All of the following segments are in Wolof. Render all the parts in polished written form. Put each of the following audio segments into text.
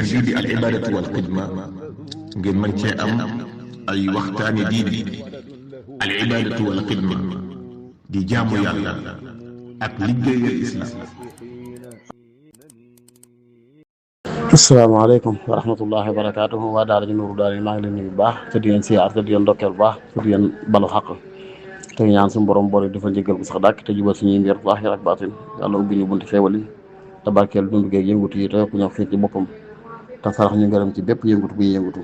chaîne bii di al ibadatu wal xidma ngeen mën cee am ay waxtaani diine. al ibadatu wal xidma di jaamu yàlla ak liggéeyal islam. asalaamaaleykum wa rahmatullahi wa barakaatuhu waa daara ji Nuuru Daara maa ngi leen nuyu bu baax te di leen siyaar te di leen ndokkeel bu baax te di leen balu xaq te ñaan suñu borom boole dafa njëggal bu sax dàkk te jubal suñuy mbir zaahir ak baatin yàlla ubbi ñu bunti xéewal yi te barkeel dundu geeg yëngutu yi te yokk ñoo xiir ci boppam te sarax ñu ngërëm ci bépp yëngutu bu ñuy yëngutu.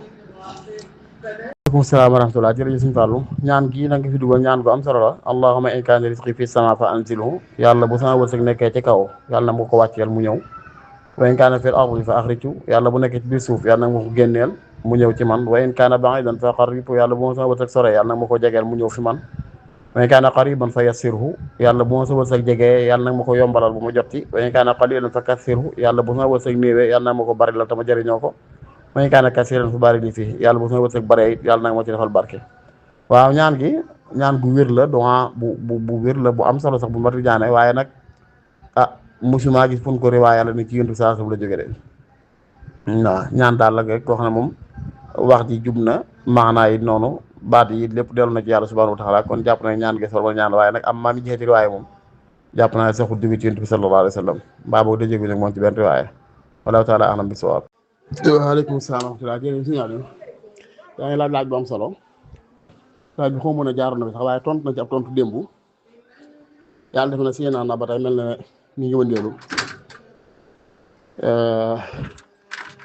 waaleykum salaam wa rahmatullah jërëjëf suñu Fàllu ñaan gii nag nga fi dugal ñaan gu am solo la. allahumma in kaana rizqi fi sama fa anzilhu yàlla bu sama wërsëg nekkee ci kaw yàlla na ma ko wàcceel mu ñëw. wa in kaana fil ardi fa axrijhu yàlla bu nekkee ci biir suuf yàlla nag ma ko génneel mu ñëw ci man. wa in kaana ba'idan fa qarribhu yàlla bu ma sama wërsëg sore yàlla nag ma ko jegeel mu ñëw fi man. wa in kaana qariban fa yassirhu yàlla bu ma sama wërsëg jegee yàlla nag ma ko yombalal bu ma jot ci. wa in kaana qalilan fa kassirhu yàlla bu sama wërsëg néewee yàlla nag ma ko bari la te ma jëriñoo ko. wa in kaana kassiran fa barik li fii yàlla bu sama wërsëg baree it yàlla nag ma ci defal barke. waaw ñaan gi ñaan gu wér la doa bu wér la bu am solo sax bu mati ñaane waaye nag musuma gis fun ko riwaay yàlla ni ci yëntu saa sub la jóge de waaw ñaan daal la rek koo xam ne moom wax ji jub na maanaa yi noonu baat yi lépp dellu na ci yàlla subhanahu wa taala kon jàpp na ñaan gi sol wala ñaan waaye nag am maa mi jeexiti riwaay moom jàpp naa saxul jóge ci yëntu bi sallallahu alayhi wa sallam mbaa boog da jóge nag moom ci benn riwaay wallahu taala alam bi sawaab. waaleykum salaam wa rahmatulah jërëjëf signal yi yaa ngi laaj bu am solo laaj bi xaw mën a jaaroon na bi sax waaye tontu na ci ab tontu démb yàlla def na si naan na ba tey mel na ñu ngi wëndeelu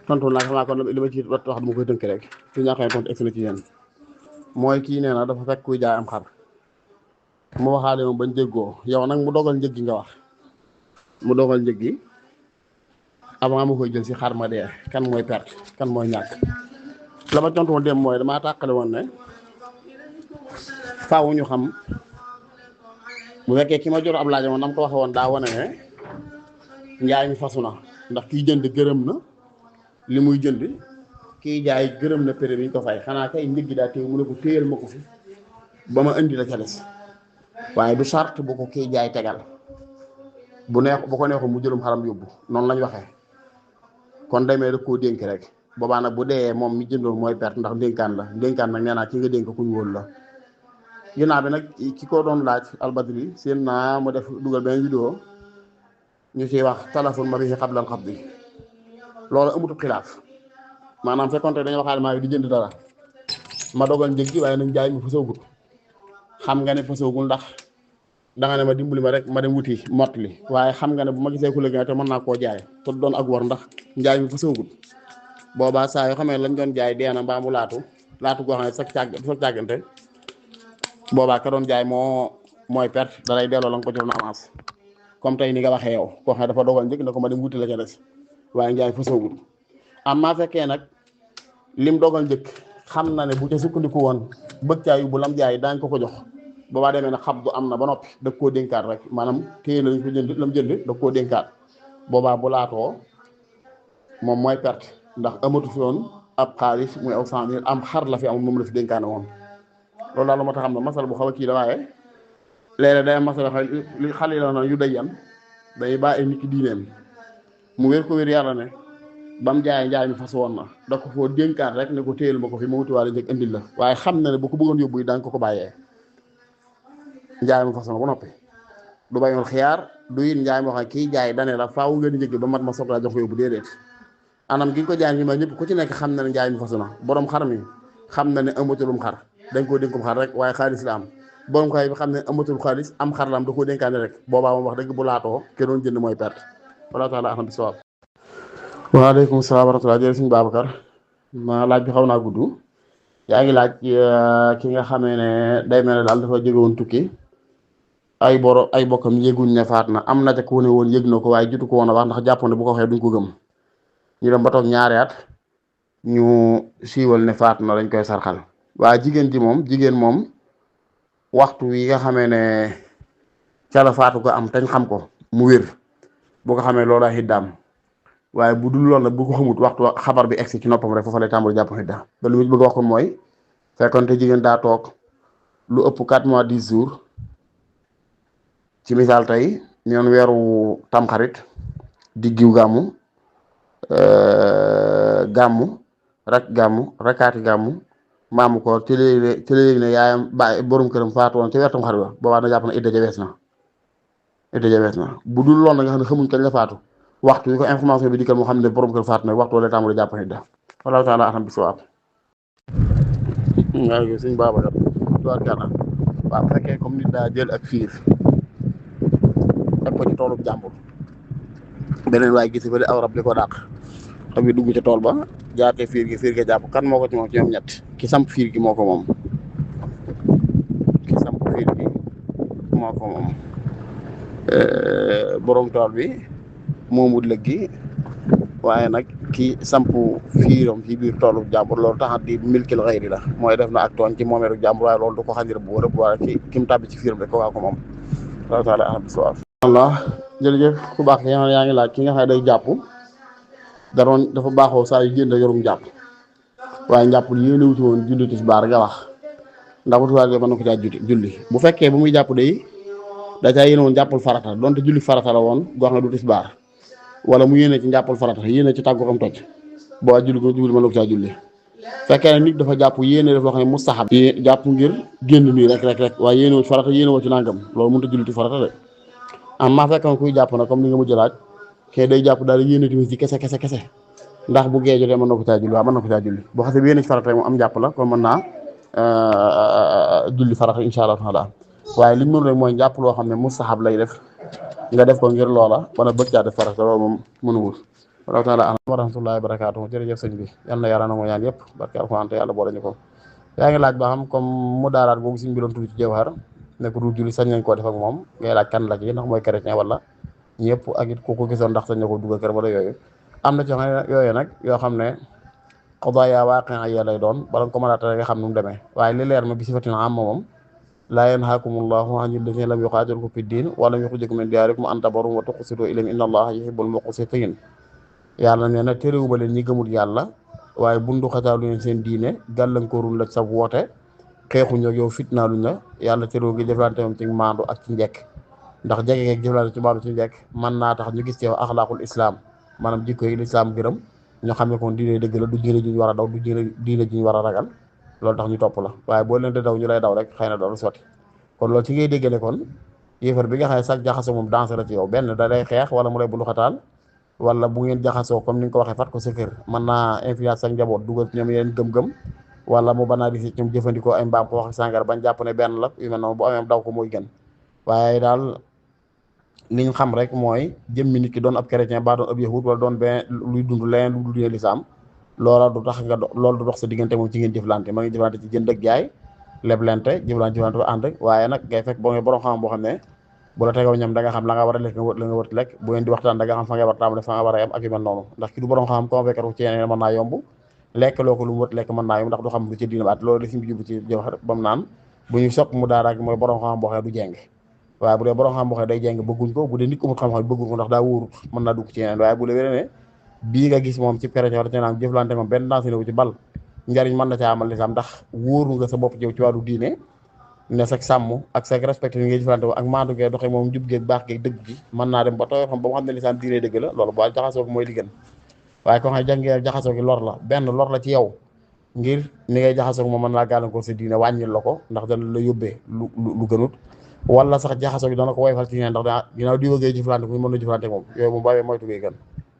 tontu nag xam naa kon li ma ci wax dama koy tënk rek su ñàkkee tontu egsi na ci yéen mooy kii nee na dafa fekk kuy jaay am xar mu waxaale moom bañ jéggoo yow nag mu dogal njëg gi nga wax mu dogal njëg gi avant ma koy jël si xar ma dee kan mooy perte kan mooy ñàkk la ma tontu woon dem mooy damaa tàqale woon ne faaw ñu xam bu fekkee ki ma jot ab laaj moom nam ko waxe woon daa wane ne njaay mi fasu na ndax kiy jënd gërëm na li muy jënd kiy jaay gërëm na prix bi ñu ko fay xanaa kay njëg gi daa téye mu ne ko téyal ma ko fi ba ma indi la ca des waaye du charte bu ko kiy jaay tegal bu ko neexu mu jëlum xaram yóbbu noonu lañ waxee kon demee da koo dénk rek boobaa nag bu dee moom mi jëndoon mooy perte ndax dénkaan la dénkaan nag nee naa ki nga dénk kuñ wóolu la. ginnaaw bi nag ki ko doon laaj albadri seen naa mu def dugal benn vidéo ñu ciy wax téléphone ma bi xablal xab bi loolu amutu xilaaf maanaam fekkonte dañoo waxaale maa ngi di jënd dara ma dogal njëg gi waaye nag jaay mi fasawgul xam nga ne fasawgul ndax danga ne ma dimbali ma rek ma dem wuti mottali waaye xam nga ne bu ma gisee ku la gën te mën naa koo jaay te doon ak war ndax njaay mi fasawgul boobaa saa yoo xamee lañ doon jaay dee na mbaa mu laatu goo xam ne sax càggante boobaa ka doon jaay mooy perte dalay delloo la nga ko jox na avance comme tey ni nga waxee yow koo xam ne dafa dogal njëkk na ko ma dem wuti la ca des waaye njaay fa soogul am maa fekkee nag lim dogal njëkk xam na ne bu ca sukkandiku woon bëgg caa yóbbu lam jaay daañ ko jox boobaa demee nag xam du am na ba noppi da koo dénkaat rek maanaam téye na lañ ko jënd lam jënd da koo dénkaat boobaa bu laatoo moom mooy perte ndax amatu fi woon ab xaalis muy aw 100 000 am xar la fi am moom la fi dénkaane woon loolu daal la moo tax xam ne masal bu xaw a kii la waaye léeg-léeg day masal li xale la na yu day yan day bàyyi nit ki diineem mu wér ko wér yàlla ne ba mu jaayee njaay mi fas woon na da ko foo dénkaat rek ne ko téyel ma ko fi ma wutiwaale njëg indil la waaye xam na ne bu ko bëggoon yóbbu yi daañ ko bàyyee njaay mi fas na ba noppi du bañul xiyaar du it njaay moo xam kii jaay dane la faaw nga di njëg ba mat ma soog laa jox ko yóbbu déedéet anam gi ko jaay ñi ma ñëpp ku ci nekk xam na ne njaay mi fasu na borom xar mi xam na ne amatulum xar dañ koo dénkum xar rek waaye xaalis la am borom xar bi xam ne amatul xaalis am xar la am da koo dénkaane rek boobaa moom wax dëgg bu laatoo ke doon jënd mooy perte wala taala axam bi sawaab. waaleykum salaam wa rahmatulah jërëjëf sëñ Babacar ma laaj bi xaw naa gudd yaa ngi laaj ki nga xamee ne day mel ne daal dafa jóge woon tukki ay bokkam yëguñ ne faat na am na ca ku ne woon yëg na ko waaye jotu ko woon a wax ndax jàpp ne bu ko waxee duñ ko gëm ñu dem ba toog ñaari at ñu siiwal ne faat na dañ koy sarxal waaye jigéen moom waxtu yi nga xamee ne ca la faatu ko am tañ xam ko mu wér boo ko xamee loolaa xiddaam waaye bu dul loolu nag bu ko xamut waxtu xabar bi egsi ci noppam rek foofa lay tàmbali jàpp xidda ba lu mu bëgg a wax kon mooy fekkonte jigéen daa toog lu ëpp 4 mois 10 jours ci misaal tey ñoon weeru tamxarit di giw gàmmu gàmmu rakaati gàmmu maamu ko te léegi ne yaayam bàyyi borom këram faatu woon ci wetam xar ba boobaa na jàpp na idda ja wees na bu dul loolu nga xam ne xamuñ kañ la faatu waxtu yi ko information bi dikkal moo xam ne borom kër faatu nag waxtu wala tàmbali jàpp na idda wallahu taala alam bi sawaab waaw suñ Babacar doon gànna waaw bu fekkee comme nit daa jël ak fiir teg ko ci toolub jàmbur beneen waaye gis fa di aw rab li ko dàq xam nga dugg ci tool ba jaatee fiir gi jàpp kan moo ko ci moom ci ñoom ñett ki samp fiir gi moo ko moom borom tool bi moomut lëg gi waaye nag ki samp fiiram ci biir toolu jàmbur loolu taxat di milkil xëyri la mooy def na ak tooñ ci moomeeru jàmbur waaye loolu du ko xanjir bu rëbb waaye ki mu tàbbi ci fiiram rek ko waa ko moom Allah taala aham bisawab Allah jërëjëf ku baax ki yaa ngi laaj ki nga xam ne day jàpp dafa baaxoo saa yu génn yorum jàpp waaye njàpp yéene wuti woon julli tisbaar nga wax ndax bu tisbaar mën na ko caa julli bu fekkee bu muy jàpp day da caa yéene woon jàppul farata donte julli farata la woon goo xam ne du tisbaar wala mu yéene ci njàppul farata yéene ci tàggu am toj boo julli ko julli mën na ko caa julli fekkee ne nit dafa jàpp yéene def loo xam ne mustahab jàpp ngir génn nii rek waaye yéene wu ci farata yéene wu ci nangam loolu mënut a julli ci farata de am maa fekk kuy jàpp na comme ni nga mujj laaj kay day jàpp daal yéene tamit ci kese ndax bu gee jotee mën na ko caa julli waaw mën na ko caa julli boo xasee yéene ci farata moom am jàpp la kon mën naa julli farata insha Allah taala waaye li mu mën rek mooy jàpp loo xam ne mustahab lay def nga def ko ngir loola wala bëgg caa def farata loolu moom mënuwul wallahu taala alam wa rahmatullahi wa barakaatuh jërëjëf sëñ bi yal na yàlla na moo ñaan yëpp barke alxuraan te yàlla boole ñu ko yaa ngi laaj ba xam comme mu daaraat googu suñ bi doon tudd ci Jawhar nekk du julli sañ nañ koo def ak moom ngay laaj kan la ci ndax mooy chrétien wala ñëpp ak it ku ko gisoon ndax sañ na ko dugg kër wala yooyu am na ci yooyu nag yoo xam ne qadaaya waaqi'iyya lay doon bala nga ko mën a tere nga xam nu mu demee waaye li leer ma bi sifatin am moom laa yanhaakumullahu anil lazina lam yuqaatilukum fi diin wa lam yukhrijukum min diyaarikum an tabarruhum wa tuqsituu ilayhim inna allaha yuhibbul muqsitiin yàlla nee na terewu ba leen ñi gëmul yàlla waaye bundu xataalu leen seen diine gàllankoorul la sa woote xeexuñ ak yow fitnaaluñ la yàlla terewu gi jëflante moom ci maandu ak ci njekk ndax jege geeg jëflante ci maandu ci njekk mën naa tax ñu gis ci yow axlaaqul islam maanaam jikko yi lislaam gërëm ñu xam ne kon diine dëgg la du diine juñ war a daw du diine juñ war a ragal loolu tax ñu topp la waaye boo leen di daw ñu lay daw rek xëy na doon sotti kon loolu ci ngay déggale kon yéefar bi nga xam ne sax jaxasoo moom danse la ci yow benn da lay xeex wala mu lay bundu xataal wala bu ngeen jaxasoo comme ni nga ko waxee fat ko sa kër mën naa influence sa njaboot dugal ci ñoom yeneen gëm-gëm wala mu banaa di si ñoom jëfandikoo ay mbaam ko wax sàngara bañ jàpp ne benn la yu mel noonu bu amee daw ko mooy gën waaye daal liñ xam rek mooy jëmmi nit ki doon ab chrétien ba doon ab yahud wala doon benn luy dund leneen lu dul lislaam loola du tax loolu du dox sa diggante moom ci ngeen jëflante ma ngi jëflante ci jënd ak jaay leblente jëflante ba ànd waaye nag ngay fekk boo ngeen borom xam boo xam ne bu la tegoo ñam da nga xam la nga war a lekk la nga war a lekk bu ngeen di waxtaan da nga xam fa nga war a tàmbale fa nga war a yem ak yu mel noonu ndax ki du borom xam ko fekk ci yeneen mën naa yomb lekk loo ko lu mu wët lekk mën naa yomb ndax du xam lu ci diina baat loolu la fi mu jubbu ci Jawhar ba mu naan bu ñu sopp mu daara mooy borom xam boo xam du jeng waaye bu dee borom xam boo xam day jeng bëgguñ ko bu dee nit ko mu xam-xam bëgguñ ko ndax daa wóorut mën naa dugg ci yeneen waaye bu la wéree ne bii nga gis moom ci période war ci naan jëflante moom benn dansé wu ci bal njariñ mën na caa amal lislaam ndax wóoru nga sa bopp jëw ci wàllu diine ne sag sàmm ak sag respecté ni ngay jëflante ak maandu gee doxee moom jub geeg baax geeg dëgg gi mën naa dem ba tooy xam ba mu xam ne lislaam diine dëgg la loolu boo jaxasoo gi mooy li gën waaye ko xam ne jàngee jaxasoo gi lor la benn lor la ci yow ngir ni ngay jaxasoo moom mën naa gàllankoor sa diine wàññil la ko ndax dana la yóbbee lu gënut wala sax jaxasoo gi dana ko woyfal ci ñeen ndax da ginnaaw di wëggee jëflante ko mën na jëflante moom yooyu moom bawee moytu gee gën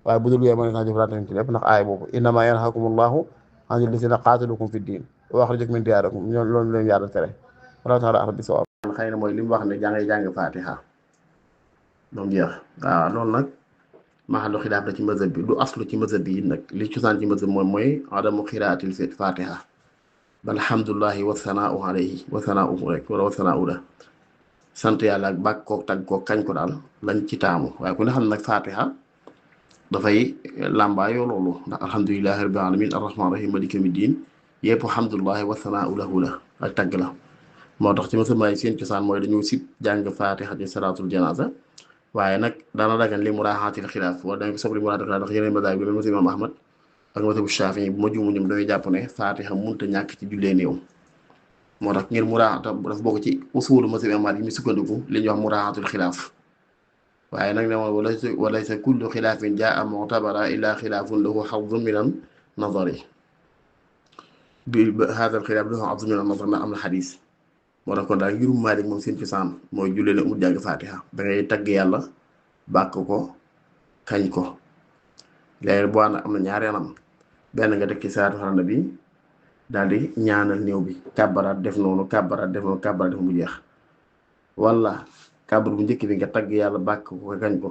waaye bu dul yooyu mën na jëflante ci lépp ndax aaya boobu innamaa yanhaakumullahu anil lazina qaataluukum fi diin wa axrajakum min diyaarikum loolu leen yàlla tere wala taala axra bi sawab xëy na mooy li mu wax ne jàng fatiha moom jeex waaw loolu nag maxallu xilaaf la ci mazhab bi du aslu ci mazhab bi nag li cosaan ci mazhab moom mooy adamu xiraatil fatiha bal alhamdulillahi wa sanaau alayhi wa sanaau rek wala wa sanaau la sant yàlla ak bàkk koog tagg koog kañ ko daal lañ ci taamu waaye ku ne xam ne nag fatiha dafay làmbaayoo loolu ndax alhamdulillahi rabbil alamin arrahman rahim maliki yawmi diin yëpp alhamdulillahi wa sanaau lahu la ak tagg la moo tax ci masamay seen cosaan mooy dañoo sib jàng fatiha ci salaatul janaza waaye nag daana dagan li muraaxaatil xilaaf wala dañ ko sob li muraaxaatil xilaaf ndax yeneen madaahib bi mel imam ahmad ak mazhabu shaafi'i bu ma juumu ñoom dañuy jàpp ne fatiha mënut a ñàkk ci jullee néew moo tax ngir muraaxaata dafa bokk ci usuulu mazhabu imam yi mu sukkandiku li ñuy wax muraaxaatul xilaaf waaye nag ne moom walaysa kullu xilaafin jaa mu'tabara illaa xilaafun lahu xawdun nazari bi haadal xilaaf dafa am min nazar na am na xadis moo tax kon daal ngirum Maalik moom seen cosaan mooy jullee ne amul jàng faatiha da ngay tagg yàlla bàkk ko kañ ko léegi boo am na ñaari anam benn nga teg ci salaatu ala nabi daal di ñaanal néew bi kàbbaraat def noonu kàbbaraat def noonu kàbbaraat def mu jeex wala kàbbar bu njëkk bi nga tagg yàlla bàkk ko kañ ko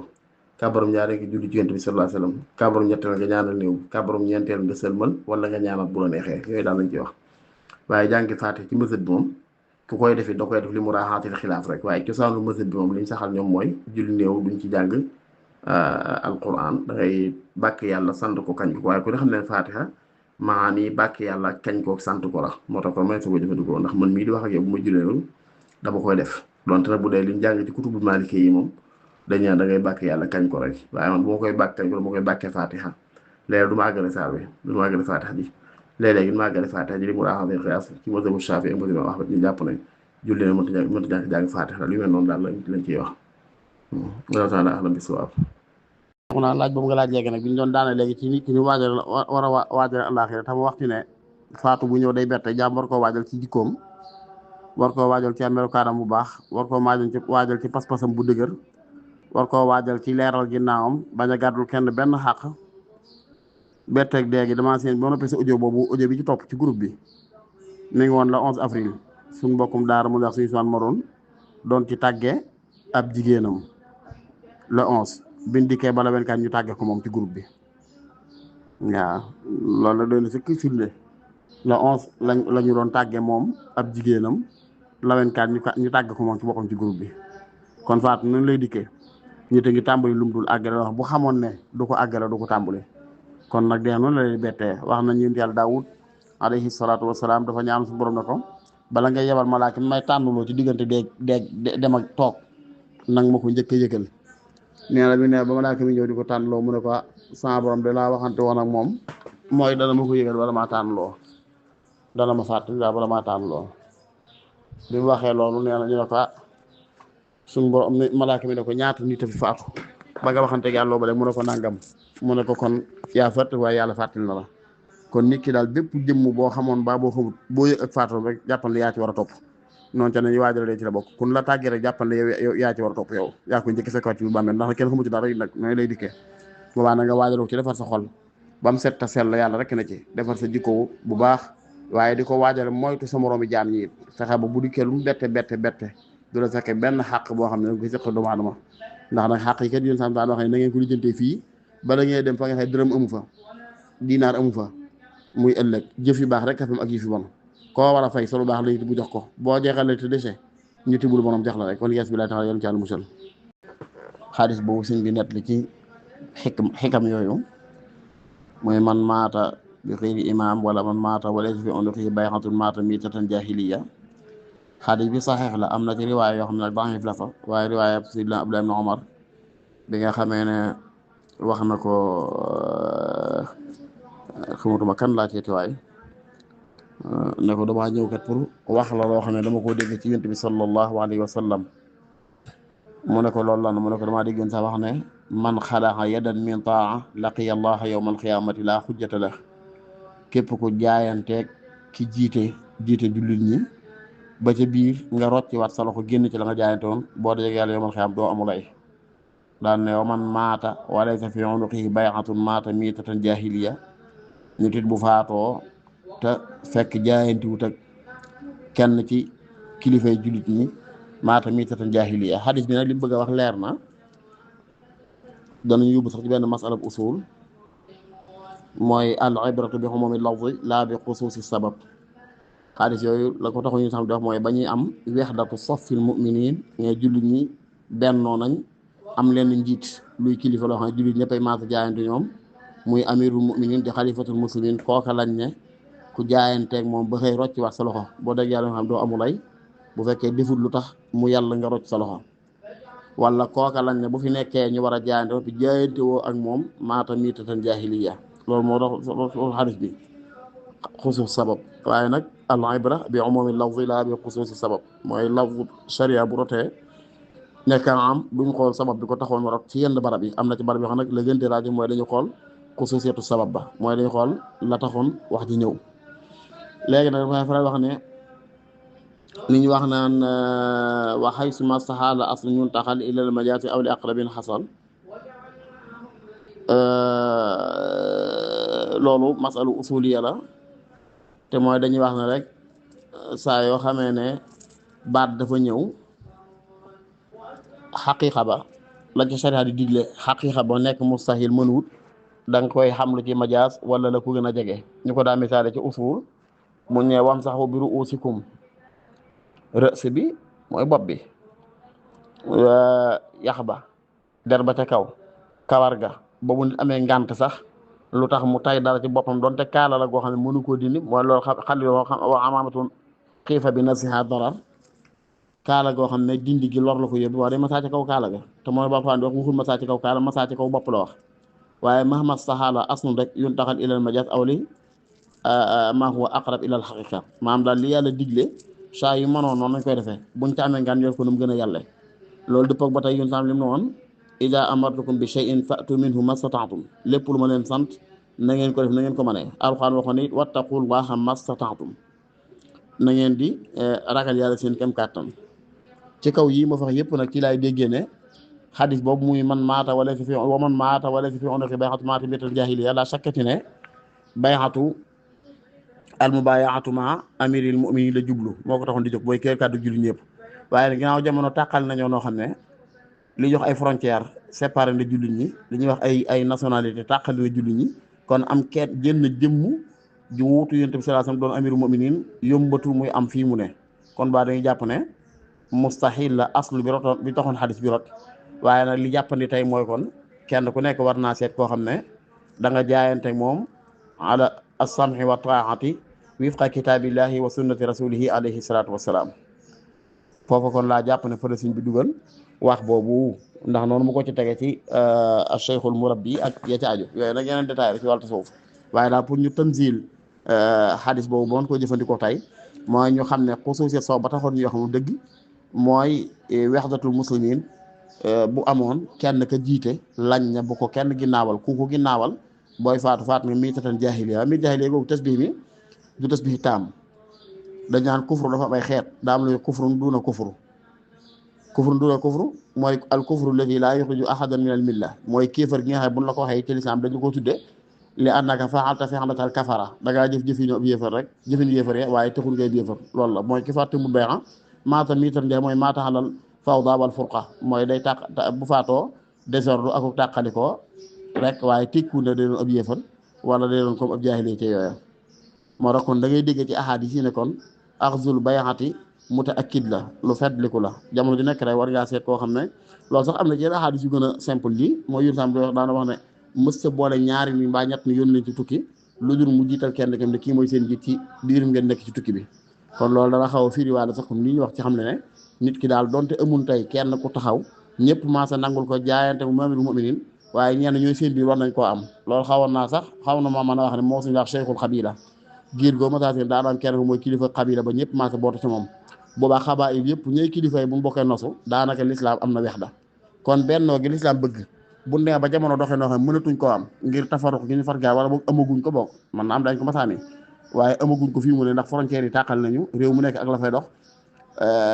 kàbbarum ñaareel nga julli ci yonent bi sallallahu alayhi wasallam kàbbarum ñetteel nga ñaanal néew bi kàbbarum ñeenteel nga sëlmal wala nga ñaanal bu la neexee yooyu daal lañ ci wax waaye jàngi faatiha ci mësët bi moom ku koy defi da koy def li mu raaxaatil xilaaf rek waaye cosaanu mësët bi moom liñ saxal ñoom mooy julli néew duñ ci jàng alquran da ngay bàkk yàlla sant ko kañ ko waaye ku ne xam ne faatiha maani bàkk yàlla kañ ko sant ko la moo tax kon may su ko jëfandikoo ndax man mii di wax ak yow bu ma julleelu dama koy def donte nag bu dee liñ jàng ci kutubu maliki yi moom dañ ñaan da ngay bàkk yàlla kañ ko rek waaye man bu ma koy bàkk kañ ko dama koy bàkkee faatiha léeg-léeg du ma àggale saar bi du ma àggale faatiha ji léeg-léeg du ma àggale faatiha ji li mu raaxal xiyaas ci mazhabu Shaafi'i ak mazhabu Ahmad ñu jàpp ne julli ne mënta jàng faatiha li mel noonu daal lañ ciy wax loolu taala ahlam bi sawaab xam naa laaj boobu nga laaj léegi nag bi ñu doon daane léegi ci nit ki ñu waajal war a waajal àllaaxira tam waxtu ne faatu bu ñëw day bette jaam war koo waajal ci jikkoom war koo waajal ci melokaanam bu baax war koo waajal ci pas-pasam bu dëgër war koo waajal ci leeral ginnaawam bañ a gàddul kenn benn xàq betteeg déegi dama seen boo noppee sa audio boobu audio bi ci topp ci groupe bi mi ngi woon la 11 avril suñ mbokkum daara mu wax suñu soan maroon doon ci tàggee ab jigéenam le 11 biñ dikkee bala 24 ñu tàggee ko moom ci groupe bi waaw loolu la doon sëkk firnde le 11 la ñu doon tàggee moom ab jigéenam la 24 ñu tàggee ko moom ci boppam ci groupe bi kon faatu noonu lay dikkee ñu te ngi tàmbali lum dul àggale wax bu xamoon ne du ko àggale du ko tàmbali kon nag dee noonu la lay bettee wax nañ yonent Yàlla Daawud alayhi salaatu wasalaam dafa ñaan su borom ne ko bala ngay yebal malaaka mi may tànnuloo ci diggante dem ak toog nang ma ko njëkk a yëgal nee na bi ne ba malaaka mi ñëw di ko tànnuloo mu ne ko sama borom de laa waxante woon ak moom mooy dana ma ko yëgal bala maa tànnuloo dana ma fàttali daal bala maa tànnuloo bi mu waxee loolu nee na ñu ne ko suñu borom malaaka mi ne ko ñaata nit a fi faatu ba nga waxante yàlla ba mu ne ko nangam mu ne ko kon yaa fàtt waaye yàlla fàttali na la kon nit ki daal bépp jëmm boo xamoon baa boo xamut boo yëg ak faatu rek jàppal ne yaa ci war a topp noonu ca ne ñu waajal ci la bokk kun la tàggee rek jàppal ne yow yaa ci war a topp yow yaa ko njëkk fekk ci bu bàmmeel ndax kenn xamu ci dara nag nooy lay dikkee boobaa na nga waajaloo ci defar sa xol ba mu set ta sell yàlla rek na ci defar sa jikko bu baax waaye di ko waajal moytu sa moroomi jaam ñi fexe ba bu dikkee lu mu bette du la fekkee benn xàq boo xam ne danga koy seq doomu aadama ndax nag xàq yi kat yéen sam daan wax ne na ngeen ko lijjantee fii bala ngeen dem fa nga xam dërëm amu fa dinaar amu fa muy ëllëg jëf yu baax rek kafam ak jëf yu bon koo war a fay solo baax la ñu bu jox ko boo jeexalee te dese ñu tibbul bonom jox la rek kon yes bi lay taxal yàlla ci àll musal xaalis boobu sëñ bi net li ci xikam yooyu mooy man maata bi xëyri imaam wala man maata wala fi unuqihi bay'atun maata miitatan jaahiliya xadis bi saxeex la am na ci riwaaya yoo xam ne nag daif la fa waaye riwaaya Sayyidina Abdullah ibn Umar bi nga xamee ne wax na ko xamatuma kan laa ceeti waay ne ko damaa ñëw kat pour wax la loo xam ne dama koo dégg ci yonent bi sallallahu alayhi wa sallam mu ne ko loolu lan mu ne ko damaa dégg sax wax ne man xalaqa yadan min taa laqiya allaha yawma alqiyamati laa xujjata la képp ku jaayanteeg ki jiite jullit ñi ba ca biir nga rocci waat sa loxo génn ci la nga jaayante woon boo dajeg yàlla yawmal xiyaam doo amul ay daan ne man maata wa laysa fi unuqihi bay'atun maata miitatan jaahiliya nit it bu faatoo te fekk jaayantiwut ak kenn ci kilifay jullit ñi maata miitatan jaahiliya xadis bi nag li mu bëgg a wax leer na danañ yóbbu sax ci benn masala bu usul mooy al ibratu bi umumi lafzi laa bi xusuusi sabab xadis yooyu la ko taxu ñu xam di wax mooy ba ñuy am wehdatu saffil mu'minin ñe jullit ñi bennoo nañ am leen njiit luy kilifa loo xam ne jullit ñëppay maasa jaayante ñoom muy amirul mu'minin di xalifatul muslimin kooka lañ ne ku jaayanteeg moom ba xëy rocc wax sa loxo boo dégg yàlla nga xam doo amul ay bu fekkee defut lu tax mu yàlla nga rocc sa loxo wala kooka lañ ne bu fi nekkee ñu war a jaayante ba fi jaayante woo ak moom maata miitatan jaahiliya loolu moo tax loolu xadis bi xusuus sabab waaye nag al ibra bi umumi lafzi la bi xusuusi sabab mooy lafzu sharia bu rotee nekk am duñ xool sabab bi ko taxoon rot ci yenn barab yi am na ci barab yoo xam nag la gën di rajo mooy dañu xool xususiyatu sabab ba mooy dañu xool la taxoon wax ji ñëw léegi nag dafay faral wax ne li ñu wax naan wa haysu mastahala aslu yuntaxal ila al majaasi aw li aqrabin xasal loolu masalu usuliya la te mooy dañuy wax ne rek saa yoo xamee ne baat dafa ñëw xaqiiqa ba la ci sharia di digle xaqiiqa ba nekk mustahil mënuwut da nga koy xam lu ci majaas wala la ko gën a jege ñu ko daa misaale ci usul mu ñëw wam sax bi ruusikum rës bi mooy bopp bi yax ba der ba ca kaw kawar ga boobu nit amee ngànt sax lu tax mu tay dara ci boppam doonte kaala la goo xam ne mënu koo dindi mooy loolu xal yoo xam wa amamatun xiifa bi nasiha darar kaala goo xam ne dindi gi lor la ko yóbbu waaye day masaa ci kaw kaala ga te mooy ba faan di wax waxul masaa ci kaw kaala masaa ci kaw bopp la wax waaye mahma sahala asnun rek yun taxal ilal majaas aw li ma huwa aqrab ilal xaqiqa maanaam daal li yàlla digle saa yu mënoon noonu lañ koy defee buñ ca amee ngaan yor ko nu mu gën a yàlla loolu dëppoog ba tey yun sam lim ne woon ida amartukum bi shay'in fa'tu minhu mastata'tum lépp lu ma leen sant na ngeen ko def na ngeen ko mënee alxuraan waxoon ni wattaqullaha mastata'tum na ngeen di ragal yàlla seen kem kàttan ci kaw yii ma fax yëpp nag ci laay déggee ne xadis boobu muy man maata wala si fi wa man maata wala si fi onoki bayxatu maata bital jahiliya la sakkati ne bayxatu al mubayaatu ma amiril mu'minin la jublu moo ko taxoon di jóg booy kër kàddu julli ñëpp waaye nag ginnaaw jamono tàqal nañoo noo xam ne li jox ay frontière séparé na jullit ñi li ñuy wax ay nationalité tàqal na jullit ñi kon am keet jënn jëmm ji wuutu yonent bi sallallahu alayhi wasallam doon amirul mu'minin yombatu muy am fii mu ne kon baa dañuy jàpp ne mustahil la aslu bi rotoon bi taxoon xadis bi rot waaye nag li jàppandi tey mooy kon kenn ku nekk war naa seet koo xam ne da nga jaayante moom ala as-sam'i wa ta'ati wifqa kitaabillahi wa sunnati rasulihi alayhi salatu wasalaam foofu kon laa jàpp ne fa la sëñ bi dugal wax boobu ndax noonu mu ko ci tege ci cheikhul murabbi ak ya ca aju yooyu nag yeneen détail la ci wàllu tasawuf waaye daal pour ñu tanzil xadis boobu ba mën koo jëfandikoo tey mooy ñu xam ne xusuusiyat soo ba taxoon ñu wax mu dëgg mooy wahdatul muslimin bu amoon kenn ka jiite lañ na bu ko kenn ginnaawal ku ko ginnaawal booy faatu nga miitatan jaahiliya mi jaahiliya googu tasbih mi du tasbih taam dañ naan kufru dafa am ay xeet daa am lu kufrun duuna kufru mooy al kufru alladi laa yuxriju ahadan min al milla mooy kéefar gi nga xam ne buñ la ko waxee ci lislaam dañu ko tudde li annaka fa'alta fi'latal kafara da ngaa jëf jëfinu ab yéefar rek jëfinu yéefar yi waaye taxul ngay yéefar loolu la mooy ki fàtte mu beexa maata miitan de mooy maata xalal fawda wal furqa mooy day tàq bu faatoo désordre ak tàqalikoo rek waaye tekku na day doon ab yéefar wala day doon comme ab jaahili ci yooya moo tax kon da ngay dégg ci ahadis yi ne kon axzul bay'ati mutaakkid la lu fetliku la jamono di nekk rek war ngaa seet koo xam ne loolu sax am na yenn ahadis yu gën a simple lii mooy yun sam daana wax ne mës ta boole ñaari ni mbaa ñett ni yónni leen ci tukki lu dul mu jiital kenn kam ne kii mooy seen jiit ci biirum ngeen nekk ci tukki bi kon loolu dana xaw a firiwaale sax comme li ñu wax ci xam ne ne nit ki daal donte amul tey kenn ku taxaw ñëpp maasa nangul ko jaayante mu amirul mu'minin waaye ñenn ñooy seen biir war nañ koo am loolu xawoon naa sax xaw na ma mën a wax ne moo suñu wax cheikhul xabila giir goo masaa seen daa daan kenn ko mooy kilifa xabila ba ñëpp maasa bootu ci moom boobaa xabaa il yëpp ñooy kilifa yi bu mu bokkee nosu daanaka lislaam am na wexda kon bennoo gi lislaam bëgg bu nee ba jamono doxee noo xam mënatuñ koo am ngir tafarux gi ñu far gaar wala boog amaguñ ko bokk man na am dañ ko masaani waaye amaguñ ko fii mu ne ndax frontières yi tàqal nañu réew mu nekk ak la fay dox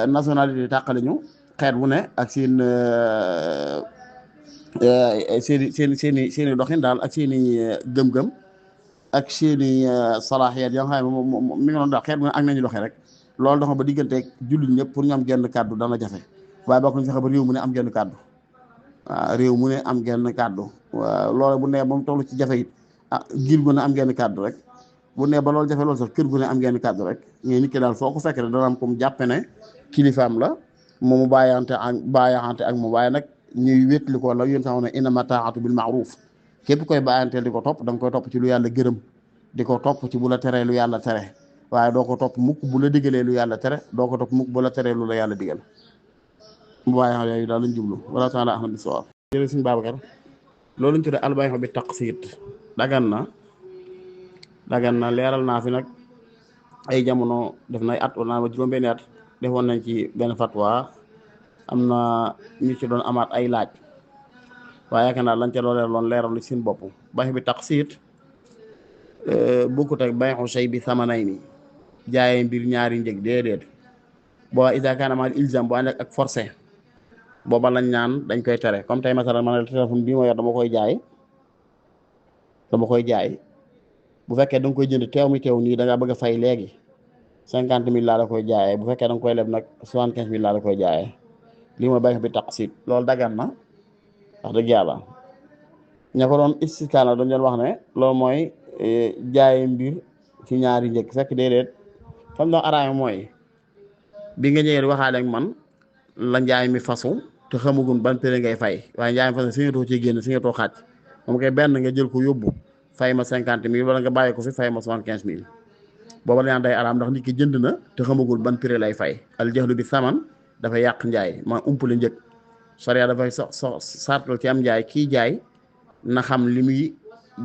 nationalité yi tàqal nañu xeet bu ne ak seen seeni doxin daal ak seeni gëm-gëm ak seeni salaaxiyaat yoo xam ne mi ngi doon daal xeet bu ne ak nañu doxee rek loolu dox ba digganteeg jullit ñëpp pour ñu am genn kàddu dana jafe waaye bokk ñu fexe ba réew mu ne am genn kàddu waaw réew mu ne am genn kàddu waaw loolu bu nee ba mu toll ci jafe it giir gu ne am genn kàddu rek bu nee ba loolu jafe loolu sax kër gu ne am genn kàddu rek ñooy nit ki daal foo ko fekk rek dana am comme jàppe ne kilifaam la moomu bàyyante ak moom waaye nag ñuy wétli ko la yéen sax ne innama taa'atu bil ma'ruf képp koy bàyyanteel di ko topp da nga koy topp ci lu yàlla gërëm di ko topp ci bu la teree lu yàlla tere waaye doo ko topp mukk bu la digalee lu yàlla tere doo ko topp mukk bu la teree lu la yàlla digal mu bàyyi xam yooyu daal lañ jublu wala taala ahmad bi sawaab jërëjëf suñu Babacar loolu ñu tuddee albayhu bi taqsiit dagan na leeral naa fi nag ay jamono def na ay at wala ma juróom-benni at defoon nañ ci benn fatwa am na ñu ci doon amaat ay laaj waaye yaakaar naa lañ ca doon leeral ci seen bopp bay bi taqsiit bokkut ak bay'u shay bi samanayni jaayee mbir ñaari njëg déedéet boo isa kaana mal ilzam bu ànd ak forcé booba lañ naan dañ koy tere comme tey masalan man la téléphone bii ma yor dama koy jaay bu fekkee da nga koy jënd teew mi teew nii da ngaa bëgg a fay léegi 50 000 laa la koy jaayee bu fekkee da nga koy leb nag 75 000 laa la koy jaayee lii mooy bay bi taqsiit loolu dagan na wax dëgg yàlla ña ko doon istikaana dañ doon wax ne loolu mooy jaaye mbir ci ñaari njëkk fekk déedéet fam doon araame mooy bi nga ñëwee waxaale ak man la njaay mi fasu te xamagum ban prix ngay fay waaye njaay mi fasu si nga too ci génn si nga too xaaj moom koy benn nga jël ko yóbbu fay ma 50 000 wala nga bàyyi ko fi fay ma 75 000 booba la ñaan day araam ndax nit ki jënd na te xamagul ban prix lay fay al jaxlu bi saman dafay yàq njaay ma umpale njëg sariya dafay sartal ci am njaay kii jaay na xam li muy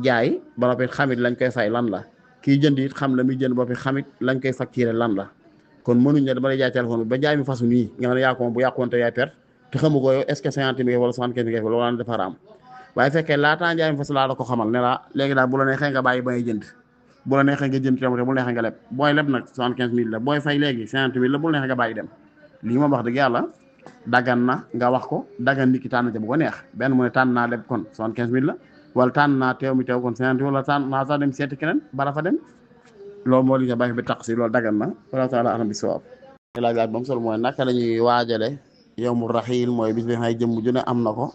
jaay ba noppi xamit lañ koy fay lan la kii jënd it xam la muy jënd ba noppi xamit lañ koy facturer lan la kon mënuñ ne dama lay jaay téléphone bi ba jaay mi façon nii nga xam ne yaa ko moom bu yàqoon te yaay perte te xamu ko yow est-ce que 50 000 wala 75 000 loolu daan dafa raam waaye fekkee laataa njaay mi façon laa la ko xamal ne la léegi daal bu la neexee nga bàyyi ba ngay jënd bu la neexee nga jënd te bu la neexee nga leb booy leb nag 75 000 la booy fay léegi 50 000 la bu la neexee nga bàyyi dem lii moom wax dëgg yàlla dagan na nga wax ko dagan nit ki tànn ca bu ko neex benn mu ne tànn naa leb kon 75 000 la wala tànn naa teew mi teew kon 50 wala tànn naa sax dem seeti keneen bara fa dem loolu moo li nga bàyyi bi taq si loolu dagan na wala taala alam bi sawaab laaj ba mu solo mooy naka la ñuy waajale yowmu raxiil mooy bis bi xay jëmm ju ne am na ko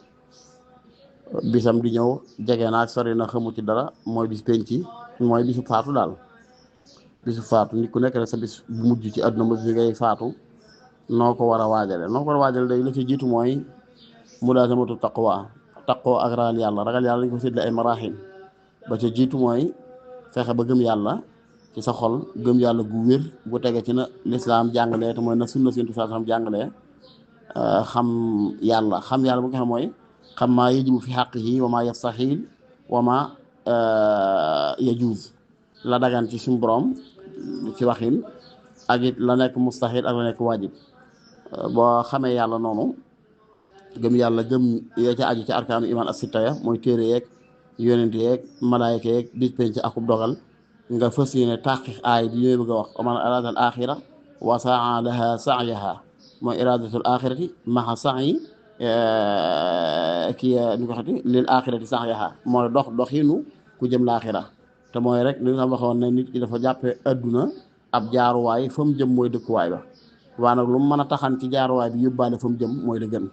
bisam di ñëw jege naag sori na xamu ci dara mooy bis penc mooy bisu faatu daal bisu faatu nit ku nekk rek sa bis bu mujj ci àdduna ba fi ngay faatu noo ko war a waajale day la ci jiitu mooy mulaasamatu taqwa ak ragal yàlla dañ ko séddale ay maraaxil ba ca jiitu mooy fexe ba gëm yàlla ci sa xol gëm yàlla gu wér bu tege ci na lislaam jàngalee te mooy na sunna Yonent bi sallallahu alayhi wasallam jàngalee xam yàlla bu nga xam mooy xam maa yajibu fi haqqihi wa maa yastahiil wa maa yajuuz la dagan ci suñu borom ci waxin ak it la nekk mustahiil ak la nekk waajib boo xamee yàlla noonu gëm yàlla gëm yee ca aju ci arkaanu iman as-sitta ya mooy téere yeeg yonent yeeg malaayika yeeg bis penc akub dogal nga fas yéene taqiq aay bi ñooy bëgg a wax wa man arada al axira wa saa laha sa'yaha mooy iradatul axirati maxa sa'i kii ni ko xati lil axirati sa'yaha mooy doxinu ku jëm laaxira te mooy rek li nga waxoon ne nit ki dafa jàppe adduna ab jaaruwaay fa mu jëm mooy dëkkuwaay ba waa nag lu mu mën a taxan ci jaaruwaay bi yóbbaale fa mu jëm mooy la gën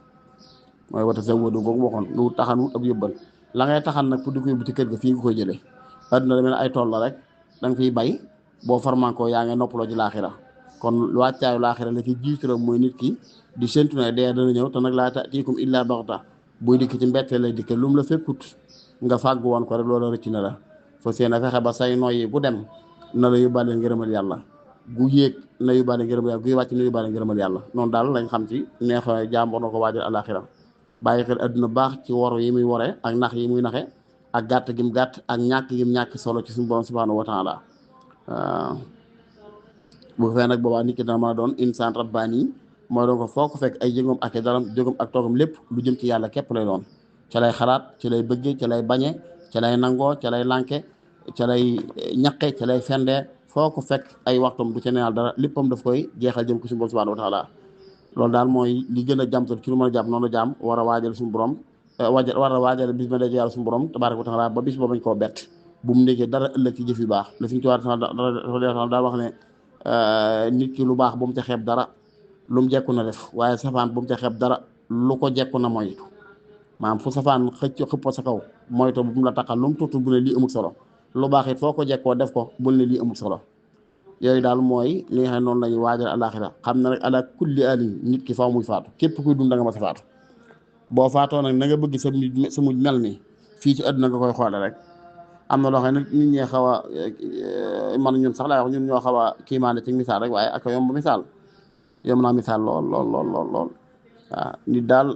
mooy wata sa wóodu googu waxoon lu taxanu ak yóbbal la ngay taxan nag pour di ko yóbbu ci kër ga fii nga koy jëlee adduna demee ay tool la rek da nga fiy bay boo farmankoo yaa ngi noppaloo ci laaxira kon wàccaayu laaxira la ci jiitu rek mooy nit ki di séntu ne dee dana ñëw te nag laa ta'tiikum illaa baxta buy dikk ci mbettee lay dikke lu mu la fekkut nga fàggu woon ko rek loolu rëcc na la fa seen a fexe ba say noyyi bu dem na la yóbbaale ngërëmal yàlla gu yéeg na yóbbaale ngërëmal yàlla guy wàcc na yóbbaale ngërëmal yàlla noonu daal lañ xam ci neex jaam war na ko waajal alaxira bàyyi xel adduna baax ci woro yi muy wore ak nax yi muy naxe ak gàtt gi mu gàtt ak ñàkk gi mu ñàkk solo ci suñu borom subhanahu wa taala bu fee nag boobaa nit ki dana mën a doon insaan rabbaani mooy doon ko foo ko fekk ay jëngam ak daram jógam ak toogam lépp lu jëm ci yàlla képp lay doon ca lay xalaat ci lay bëgge ca lay bañe ca lay nangoo ca lay lànke ca lay ñaqe ca lay fendee foo ko fekk ay waxtum du ca neenal dara léppam daf koy jeexal jëm ko suñu borom subhanahu wa taala loolu daal mooy li gën a jàmtal ci lu mën a jàpp noonu la jaam war a waajal suñu borom war a waajal bis ma daje yàlla suñu borom tabaaraka wa taala ba bis boobu bañ koo bett bu mu nekkee dara ëllëg ci jëf yu baax la fi ñu ci war daal wax ne nit ki lu baax bu mu ca xeeb dara lu mu jekku na def waaye safaan bu mu ca xeeb dara lu ko jekku na moytu maanaam fu safaan xëpp sa kaw moytu bu mu la taxal lu mu tuuti bu ne lii amul solo lu baax it foo ko jekkoo def ko bul ne lii amul solo yooyu daal mooy li nga xam ne noonu la ñuy waajal alaxira xam ne rek ala kulli alin nit ki faw muy faatu képp kuy dund da nga ma sa faatu boo faatoo nag na nga bëgg sa mujj mel ni fii ci àdduna nga koy xoole rek am na loo xam ne nit ñee xaw a man ñun sax laay wax ñun ñoo xaw a kiimaane ci misaal rek waaye ak yomb misaal yomb naa misaal lool waaw nit daal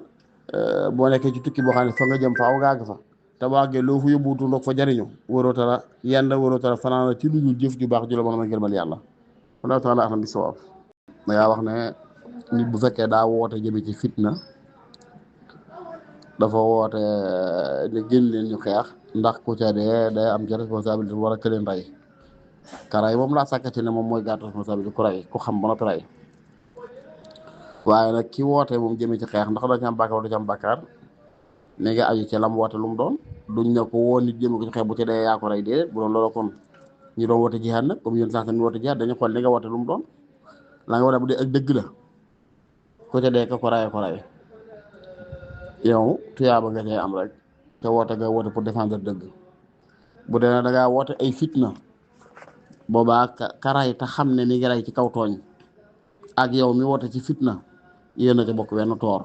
boo nekkee ci tukki boo xam ne fa nga jëm faaw nga àgg fa te boo àggee loo fa yóbbuutu ndoog fa jariñu waroo tara yenn waroo tara fanaan ci lu dul jëf ju baax ju la mën a gërëmal yàlla wallahu taala a'lam bi sawaab yaa wax ne nit bu fekkee daa woote jëme ci fitna dafa woote ne génn leen ñu xeex ndax ku ca dee day am ci responsabilité war a këleen rey ka rey moom laa sàkkati ne moom mooy gàtt responsabilité ku rey ku xam ba noppi rey waaye nag ki woote moom jëmee ci xeex ndax da ci am bàkkaar wala da ci am bàkkaar mi ngi aju ci lam woote lu mu doon duñ ne ko woo nit jëmee ko ci xeex bu ci dee yaa ko rey déedéet bu doon loolu kon ñu doon woote jihaad nag comme yéen sax tamit woote jihaad dañu xool li nga woote lu mu doon la nga woote bu dee ak dëgg la ku ca dee ka ko rey yow tuyaaba nga cee am rek te woote nga woote pour défendre dëgg bu dee da ngaa woote ay fitna boobaa ka ray te xam ne ni ngi ray ci kaw tooñ ak yow mi woote ci fitna yéen a ca bokk wenn toor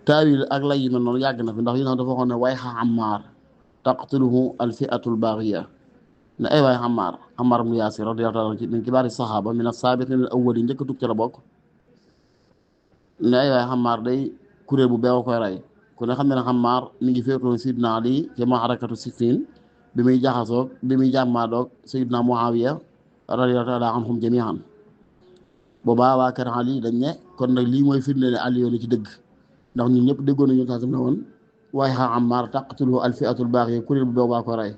taawil ak lay yu mel noonu yàgg na fi ndax yi dafa waxoon ne way xa Ammaar taqtuluhu al fi'atul baghiya ne ay waay Ammaar ibn Yaasir radiyallahu anhu min kibaari saxaaba min as-saabiqiin al-awwaliin njëkk a tug ca la bokk ne ay waay Ammaar day kuréel bu beew koy rey ku ne xam ne Ammaar mi ngi féetoon Sidna Ali ci ma'rakatu Siffin bi muy jaxasoog bi muy jàmmaadoog Sayyidna Muawiya radiyallahu anhum jami'an boobaa waa kër Ali dañ ne kon nag lii mooy firnde ne Ali yoon ci dëgg ndax ñun ñëpp déggoon nañu sax ne woon waaye xa Ammaar taqtuluhu al-fi'atul baghiya kuréel bu beew baa ko rey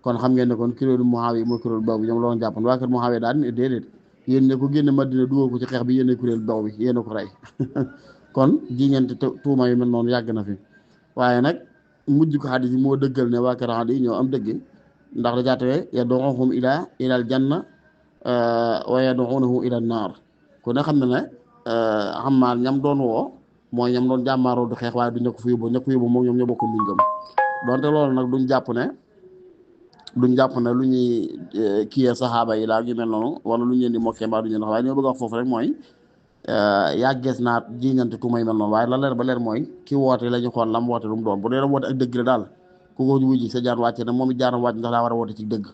kon xam ngeen ne kon kuréelu Muawiya mooy kuréel boobu ñoom la woon jàppoon waa kër Muawiya daal ne déedéet yéen ne ko génne Madina dugal ko ci xeex bi yéen kuréel boobu bi yéen a ko rey kon jiñante tuuma yu mel noonu yàgg na fi waaye nag mujj ko xadis yi moo dëggal ne waa kër Ali ñoo am dëgg ndax da jaatewee yad'uuhum ilal janna wa yad'uunahu ilal naar ku ne xam ne ne Ammaar ñam doon woo mooy ñam doon jàmmaaroo du xeex waaye du ña ko fa yóbbu moom ñoom ñoo bokk luñ gëm donte loolu nag duñ jàpp ne lu ñuy kiyee saxaaba yi laa ñu mel noonu wala lu ñu leen di mokkee mbaa du ñu wax waaye li ma bëgg a wax foofu rek mooy yàggees naa jiñante tuumay mel noonu waaye la leer ba leer mooy ki woote la ñu xool lam woote lu mu doon bu dee la woote ak dëgg la daal ku ko wujji sa jaan wàcce na moom it jaaram wàcc ndax daa war a woote ci dëgg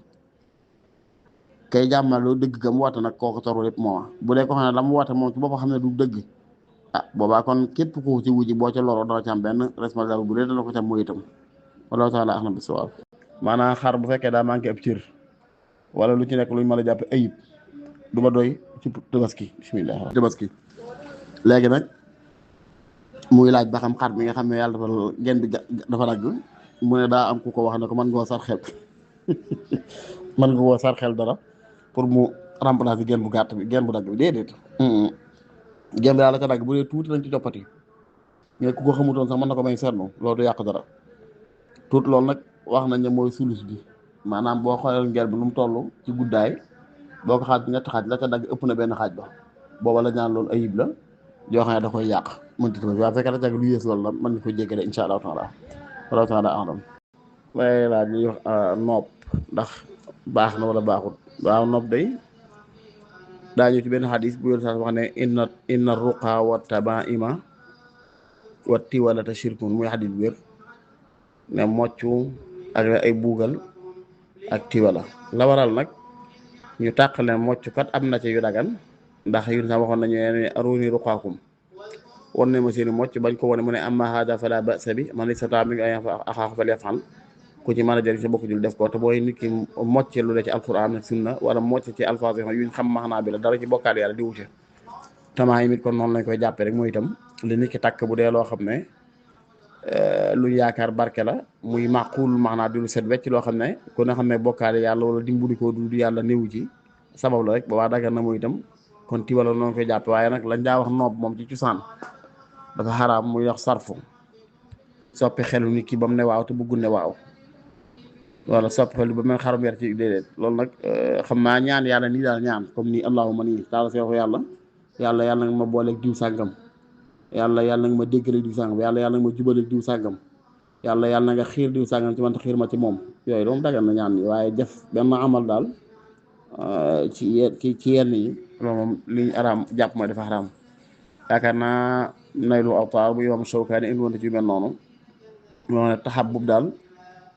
kay jàmmal loolu dëgg gam woote nag kooku toru lépp mooma bu dee ko xam ne lam woote moom ci boppam xam ne du dëgg boobaa kon képp ku ci wujji boo ca loroo dana ci am benn responsable bu dee dana ko ci am mooy itam wallahu taala a'lam bis-sawaab maanaam xar bu fekkee daa manqué ab cër wala lu ci nekk luñ mën a jàpp ayib du ma doy ci tabaski bismillah tabaski léegi nag muy laaj ba xam xar mi nga xam ne yàlla dafa genn bi dafa dagg mu ne daa am ku ko wax ne ko mën nga koo sarxel mën nga koo sarxel dara pour mu remplacer genn bu gàtt bi genn bu dagg bi déedéet genn bi daal la ca dagg bu dee tuuti lañ ci coppati mais ku ko xamutoon sax mën na ko may seetlu loolu du yàq dara tuuti loolu nag wax nañ ne mooy sulus bi maanaam boo xoolee ngel bi nu mu toll ci guddaay boo ko xaaj ñetti xaaj la ca dagg ëpp na benn xaaj ba booba la ñaan loolu ayib la joo xam ne da koy yàq mënti tamit waaye fekkee la ca lu yées loolu la mën nga koy jéggale insha allahu taala wallahu taala a'lam waaye laaj ñuy wax nopp ndax baax na wala baaxut waaw nopp day daañu ci benn xadis bu yor sax wax ne inna ruqa wa tabaima wa tiwalata shirkun muy xadis bu wér ne moccu ak ay buugal ak tiwala la waral nag ñu tàqale mocc kat am na ci yu dagan ndax yu sax waxoon nañu ne aruni ruqaakum won ne ma seeni mocc bañ ko wone mu ne amma hada fala ba'sa bi man istata min an axaahu falyaf'al ku ci mën a jëriñ sa bokk jul def ko te booy nit ki mocce lu de ci alquran ak sunna wala mocc ci alfaaz yuñ xam maxnaa bi la dara ci bokkaat yàlla di wuute tamaa yi mit kon noonu lañ koy jàppee rek mooy itam li nit ki takk bu dee loo xam ne lu yaakaar barke la muy maqul maanaa di lu set wecc loo xam ne ku ne xam ne bokkaale yàlla wala dimbali ko du yàlla néewu ci sabab la rek boobaa dagan na mooy itam kon ti wala noonu koy jàppe waaye nag lañ daa wax noob moom ci cosaan dafa xaraam muy wax sarfu soppi xelu nit ki ba mu ne waaw te bëggul ne waaw wala soppi xelu ba mel xarum yar ci déedéet loolu nag xam naa ñaan yàlla nii daal ñaan comme nii allahumma nii taala seexu yàlla nga ma booleeg diw sàngam yàlla nga ma déggaleeg diw sàngam yàlla nga ma jubaleeg diw sàngam yàlla nga xiir diw sàngam ci man te xiir ma ci moom yooyu doom dagan na ñaan yi waaye def benn amal daal ci yenn yi loolu moom liñ araam jàpp mooy dafa xaraam yaakaar naa naylu awtaar bu imam Shawkaani indi woon ci yu mel noonu moo ne taxabub daal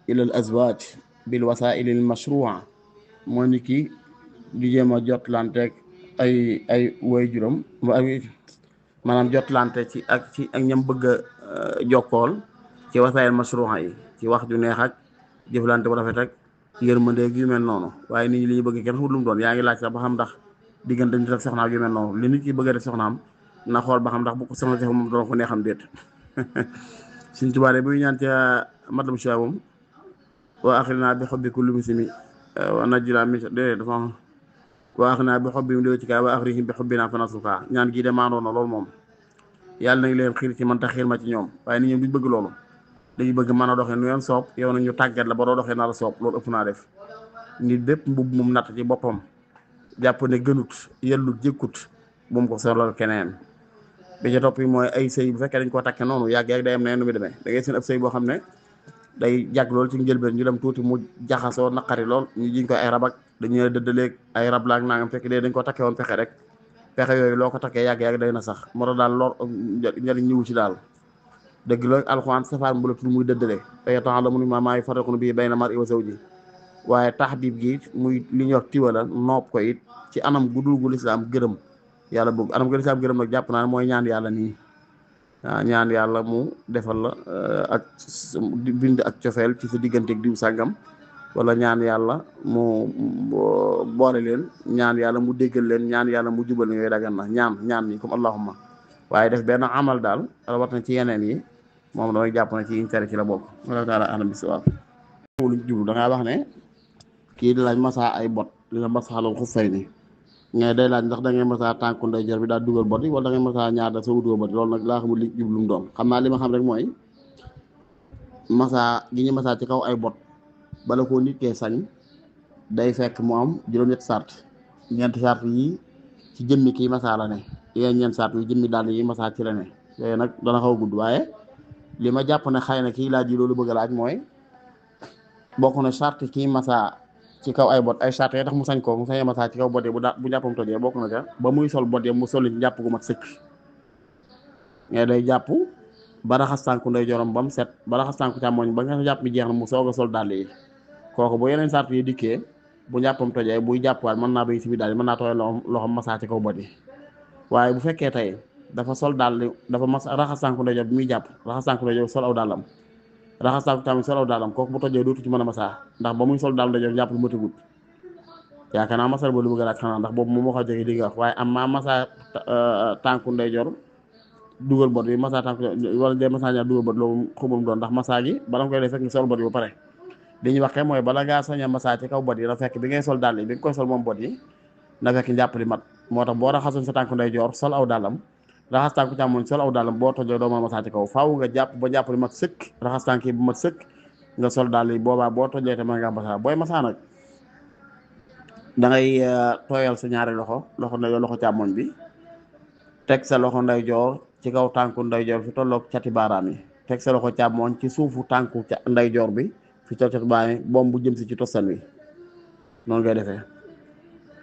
ilal azwaaj bil wasaa'ilil mashruu'a moo nit ki di jéem a jotlanteeg ay way juróom maanaam jotlante ci ak ñam bëgg a jokkool ci wasaa'il mashruu'a yi ci wax ju neex ak jëflante bu rafet ak yërmandeeg yu mel noonu waaye nit ñi li ñu bëgg kenn xamul lu mu doon yaa ngi laaj sax ba xam ndax diggante nit ak soxnaam yu mel noonu li nit ki bëgg a def soxnaam na xool ba xam ndax bu ko soxna def moom doon ko neexam déet Sëñ Tuubaa de buy ñaan ca matlab shaabum wa axirna bi xobbi kulli muslimi wa najjina min de dafa wa axirna bi xobbi mu ci kaa wa axrihim bi xobbina fa nasuka ñaan gii de maandoon na loolu moom yàlla nañ leen xiir ci man ta xiir ma ci ñoom waaye nit ñoom duñ bëgg loolu dañu bëgg mën a doxee nu leen soob yow nag ñu tàggat la ba doo doxee naa la soob loolu ëpp naa def nit bépp mbubb mum natt ci boppam jàpp ne gënut yellut jëkkut bu mu ko solal keneen bi ci topp yi mooy ay sëy bu fekkee dañ koo takke noonu yàgg day am ne nu mu demee da ngay seen ab sëy boo xam ne day jàgg lool ci njëlbeen ñu dem tuuti mu jaxasoo naqari lool ñu jiñ ko ay rab ak dañuy dëddaleeg ay rab laak nangam fekk dee dañ ko takke woon pexe rek pexe yooyu loo ko takkee yàgg day na sax moo tax daal lor njëriñ ñëwu ci daal dëgg la alxuraan safaan bu la tudd muy dëddale day tax la mu ni maa yi faraqunu bii bayna mar'i wa zawji waaye taxdiib gi muy li ñuy wax tiwala nopp ko it ci anam gu dul gu lislaam gërëm yàlla bëgg anam gu lislaam gërëm nag jàpp naa ne mooy ñaan yàlla nii waaw ñaan yàlla mu defal la ak bind ak cofeel ci sa digganteeg diw sàngam wala ñaan yàlla mu boole leen ñaan yàlla mu déggal leen ñaan yàlla mu jubal yooyu dagan na ñaan ni comme allahumma waaye def benn amal daal rawat na ci yeneen yi moom damay jàpp na ci yiñ tere ci la bokk wala taala alam bisawab luñ jublu da ngaa wax ne kii di laaj masaa ay bot di la masaxalal xuf fay ni ngay day laaj ndax da ngay masaa tànku ndeyjoor bi daal dugal bot yi wala da ngay masaa ñaar da soo dugal bot yi loolu nag laa xamul li jublum doon xam naa li ma xam rek mooy masaa gi ñu masaa ci kaw ay bot bala koo nit kee sañ day fekk mu am juróom-ñetti sart ñeenti sart yi ci jëmmi kii masaa la ne yéen ñeent sart yi jëmmi daal yi masaa ci la ne yooyu nag dana xaw a gudd waaye li ma jàpp ne xëy na kii laaj yi loolu bëgg a laaj mooy bokk na sart kii masaa ci kaw ay bot ay sart yi tax mu sañ ko mu sañee masaa ci kaw bot yi bu jàppam tojee bokk na ca ba muy sol bot yi mu soli ci jàpp gu mat sëkk ngay day jàpp ba raxas tànku ndeyjooram ba mu set ba raxas tànku càmmoñ ba nga jàpp bi jeex na mu soog a sol dàll yi kooku bu yeneen sart yi dikkee bu jàppam tojee buy jàppuwaat mën naa bay si biir daal mën naa tooy loxo masaa ci kaw bot yi waaye bu fekkee tey dafa sol dàll dafa raxas tànku ndeyjoor bi muy jàpp raxas tànku ndeyjoor sol aw dàllam raxas tànku càmmoñ sol aw dàllam kooku bu tojee dootu ci mën a masaa ndax ba muy sol dàll ndeyjoor jàpp lu matagut yaakaar naa masal ba lu bëgg a laaj xanaa ndax boobu moom moo ko jógee li nga wax waaye am maa masaa tànku ndeyjoor dugal bot bi masaa tànku wala de masaa ñaar dugal bot loolu xumum doon ndax masaa gi bala nga koy def fekk nga sol bot yi ba pare li ñu waxee mooy bala ngaa soña masaa ci kaw bot yi na fekk bi ngay sol dàll yi bi nga koy sol moom bot yi na fekk njàpp li mat moo tax boo raxasoon sa tànku ndeyjoor sol aw dàllam raxas tànku càmmoñ sol aw dàllam boo tojoo doo mën a masaa ci kaw faaw nga jàpp ba jàpp li mat sëkk raxas tànk yi bu mat sëkk nga sol dàll yi boobaa boo tojee te mën ngaa masaa booy masaa nag da ngay tooyal sa ñaari loxo ndeyjoor loxo càmmoñ bi teg sa loxo ndeyjoor ci kaw tànku ndeyjoor fi tolloog cati baaraam yi teg sa loxo càmmoñ ci suufu tànku ndeyjoor bi fi tolloog cati baaraam yi boom bu jëm si ci tostan wi noonu ngay defee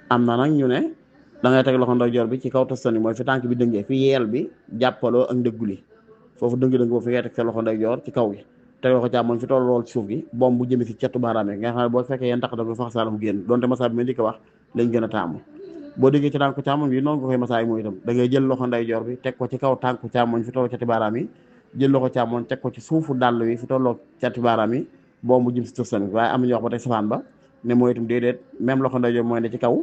am na nag ñu ne da ngay teg loxo ndeyjoor bi ci kaw tostan wi mooy fi tànk bi dëngee fi yeel bi jàppaloo ak ndëggu li foofu dëng-dëng boobu fi ngay teg sa loxo ndeyjoor ci kaw gi teg loxo càmmoñ fi toll lool ci suuf gi boom bu jëm si catu baaraam yi nga xam ne boo fekkee yéen tax da ko fax saala mu génn donte masaa bi ma di ko wax lañ gën a taamu boo déggee ci tànku càmmoñ bi noonu nga koy masaa yi mooy itam da ngay jël loxo ndeyjoor bi teg ko ci kaw tànku càmmoñ fi tolloo cati baaraam yi jël loxo càmmoñ teg ko ci suufu dàll wi fi tolloo cati baaraam yi boom bu jëm si tostan wi waaye am na ñu wax ba tey safaan ba ne mooy itam déedéet même loxo ndeyjoor mooy ne ci kaw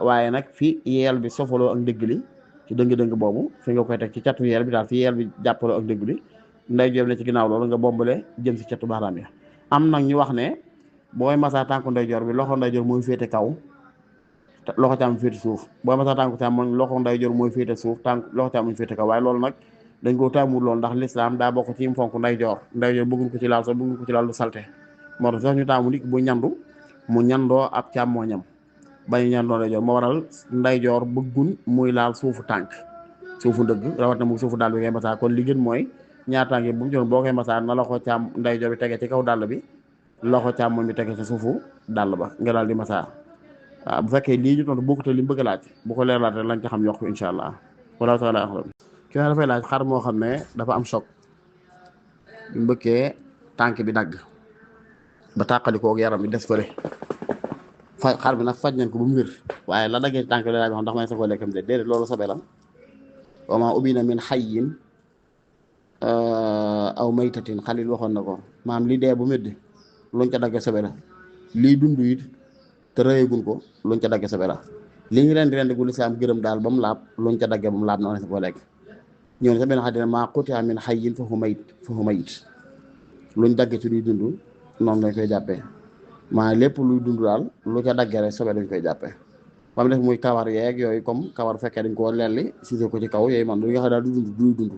waaye nag fi yeel bi sofaloo ak ndëgg li ci dëng-dëng boobu fi nga koy teg ci catu yeel bi daal fi yeel bi jàppaloo ak ndëgg li ndeyjoor ne ci ginnaaw loolu nga bombale jëm si catu baaraam yi am nag ñu wax ne booy masaa tànku ndeyjoor bi loxo ndeyjoor mooy féete kaw loxo càmmoñ féete suuf booy masaa tànku càmmoñ loxo ndeyjoor mooy féete suuf loxo càmmoñ féete kaw waaye loolu nag dañ koo taamul loolu ndax lislaam daa bokk ci fonk ndeyjoor bëgguñ ko ci laal sax bëgguñ ko ci laal lu salte moo tax sax ñu taamu nit bu ñandu mu ñandoo ab càmmoñam bañu ñandoo ndeyjoor moo waral ndeyjoor bëggun muy laal suufu tànk suufu ndëgg rawat na mu suufu dàll bi ngay masaa kon li gën mooy ñaar tànk yi bu mu joon boo koy masaa na loxo ndeyjoor bi tege ci kaw dàll bi loxo càmmoñ bi tege ci suufu dàll ba nga daal di masaa waaw bu fekkee lii ñu tontu bokkute li mu bëgg a laaj bu ko leerlaate lañ ca xam yokk incha allah wala taala axlam ki nga dafay laaj xar moo xam ne dafa am choc bu mbëkkee tànk bi dagg ba tàqalikoo yaram bi des fële xar bi nag faj nañ ko ba mu wér waaye la daggee tànk bi laaj wax ndax may sa ko lekkam de déedéet loolu sobe la wa maa ubina min hayyin aw maytatin xalil waxoon na ko maam li dee bu médd luñ ca dagge sobe la lii dund it te rëyagun ko luñ ca dagge sobe la li ñu leen di rendi gu lislaam gërëm daal ba mu laab luñ ca dagge ba mu laab na sa ko lekk ñëw na sa benn xadis maa qutia min hayyin fa huwa mayit luñ dagg ci luy dund noonu lañ koy jàppee maa lépp luy dund daal lu ca daggee rek sobe dañ koy jàppee ba mu def muy kawar yeeg yooyu comme kawar fekkee dañ koo lelli siise ko ci kaw yooyu man lu nga xam daal du dund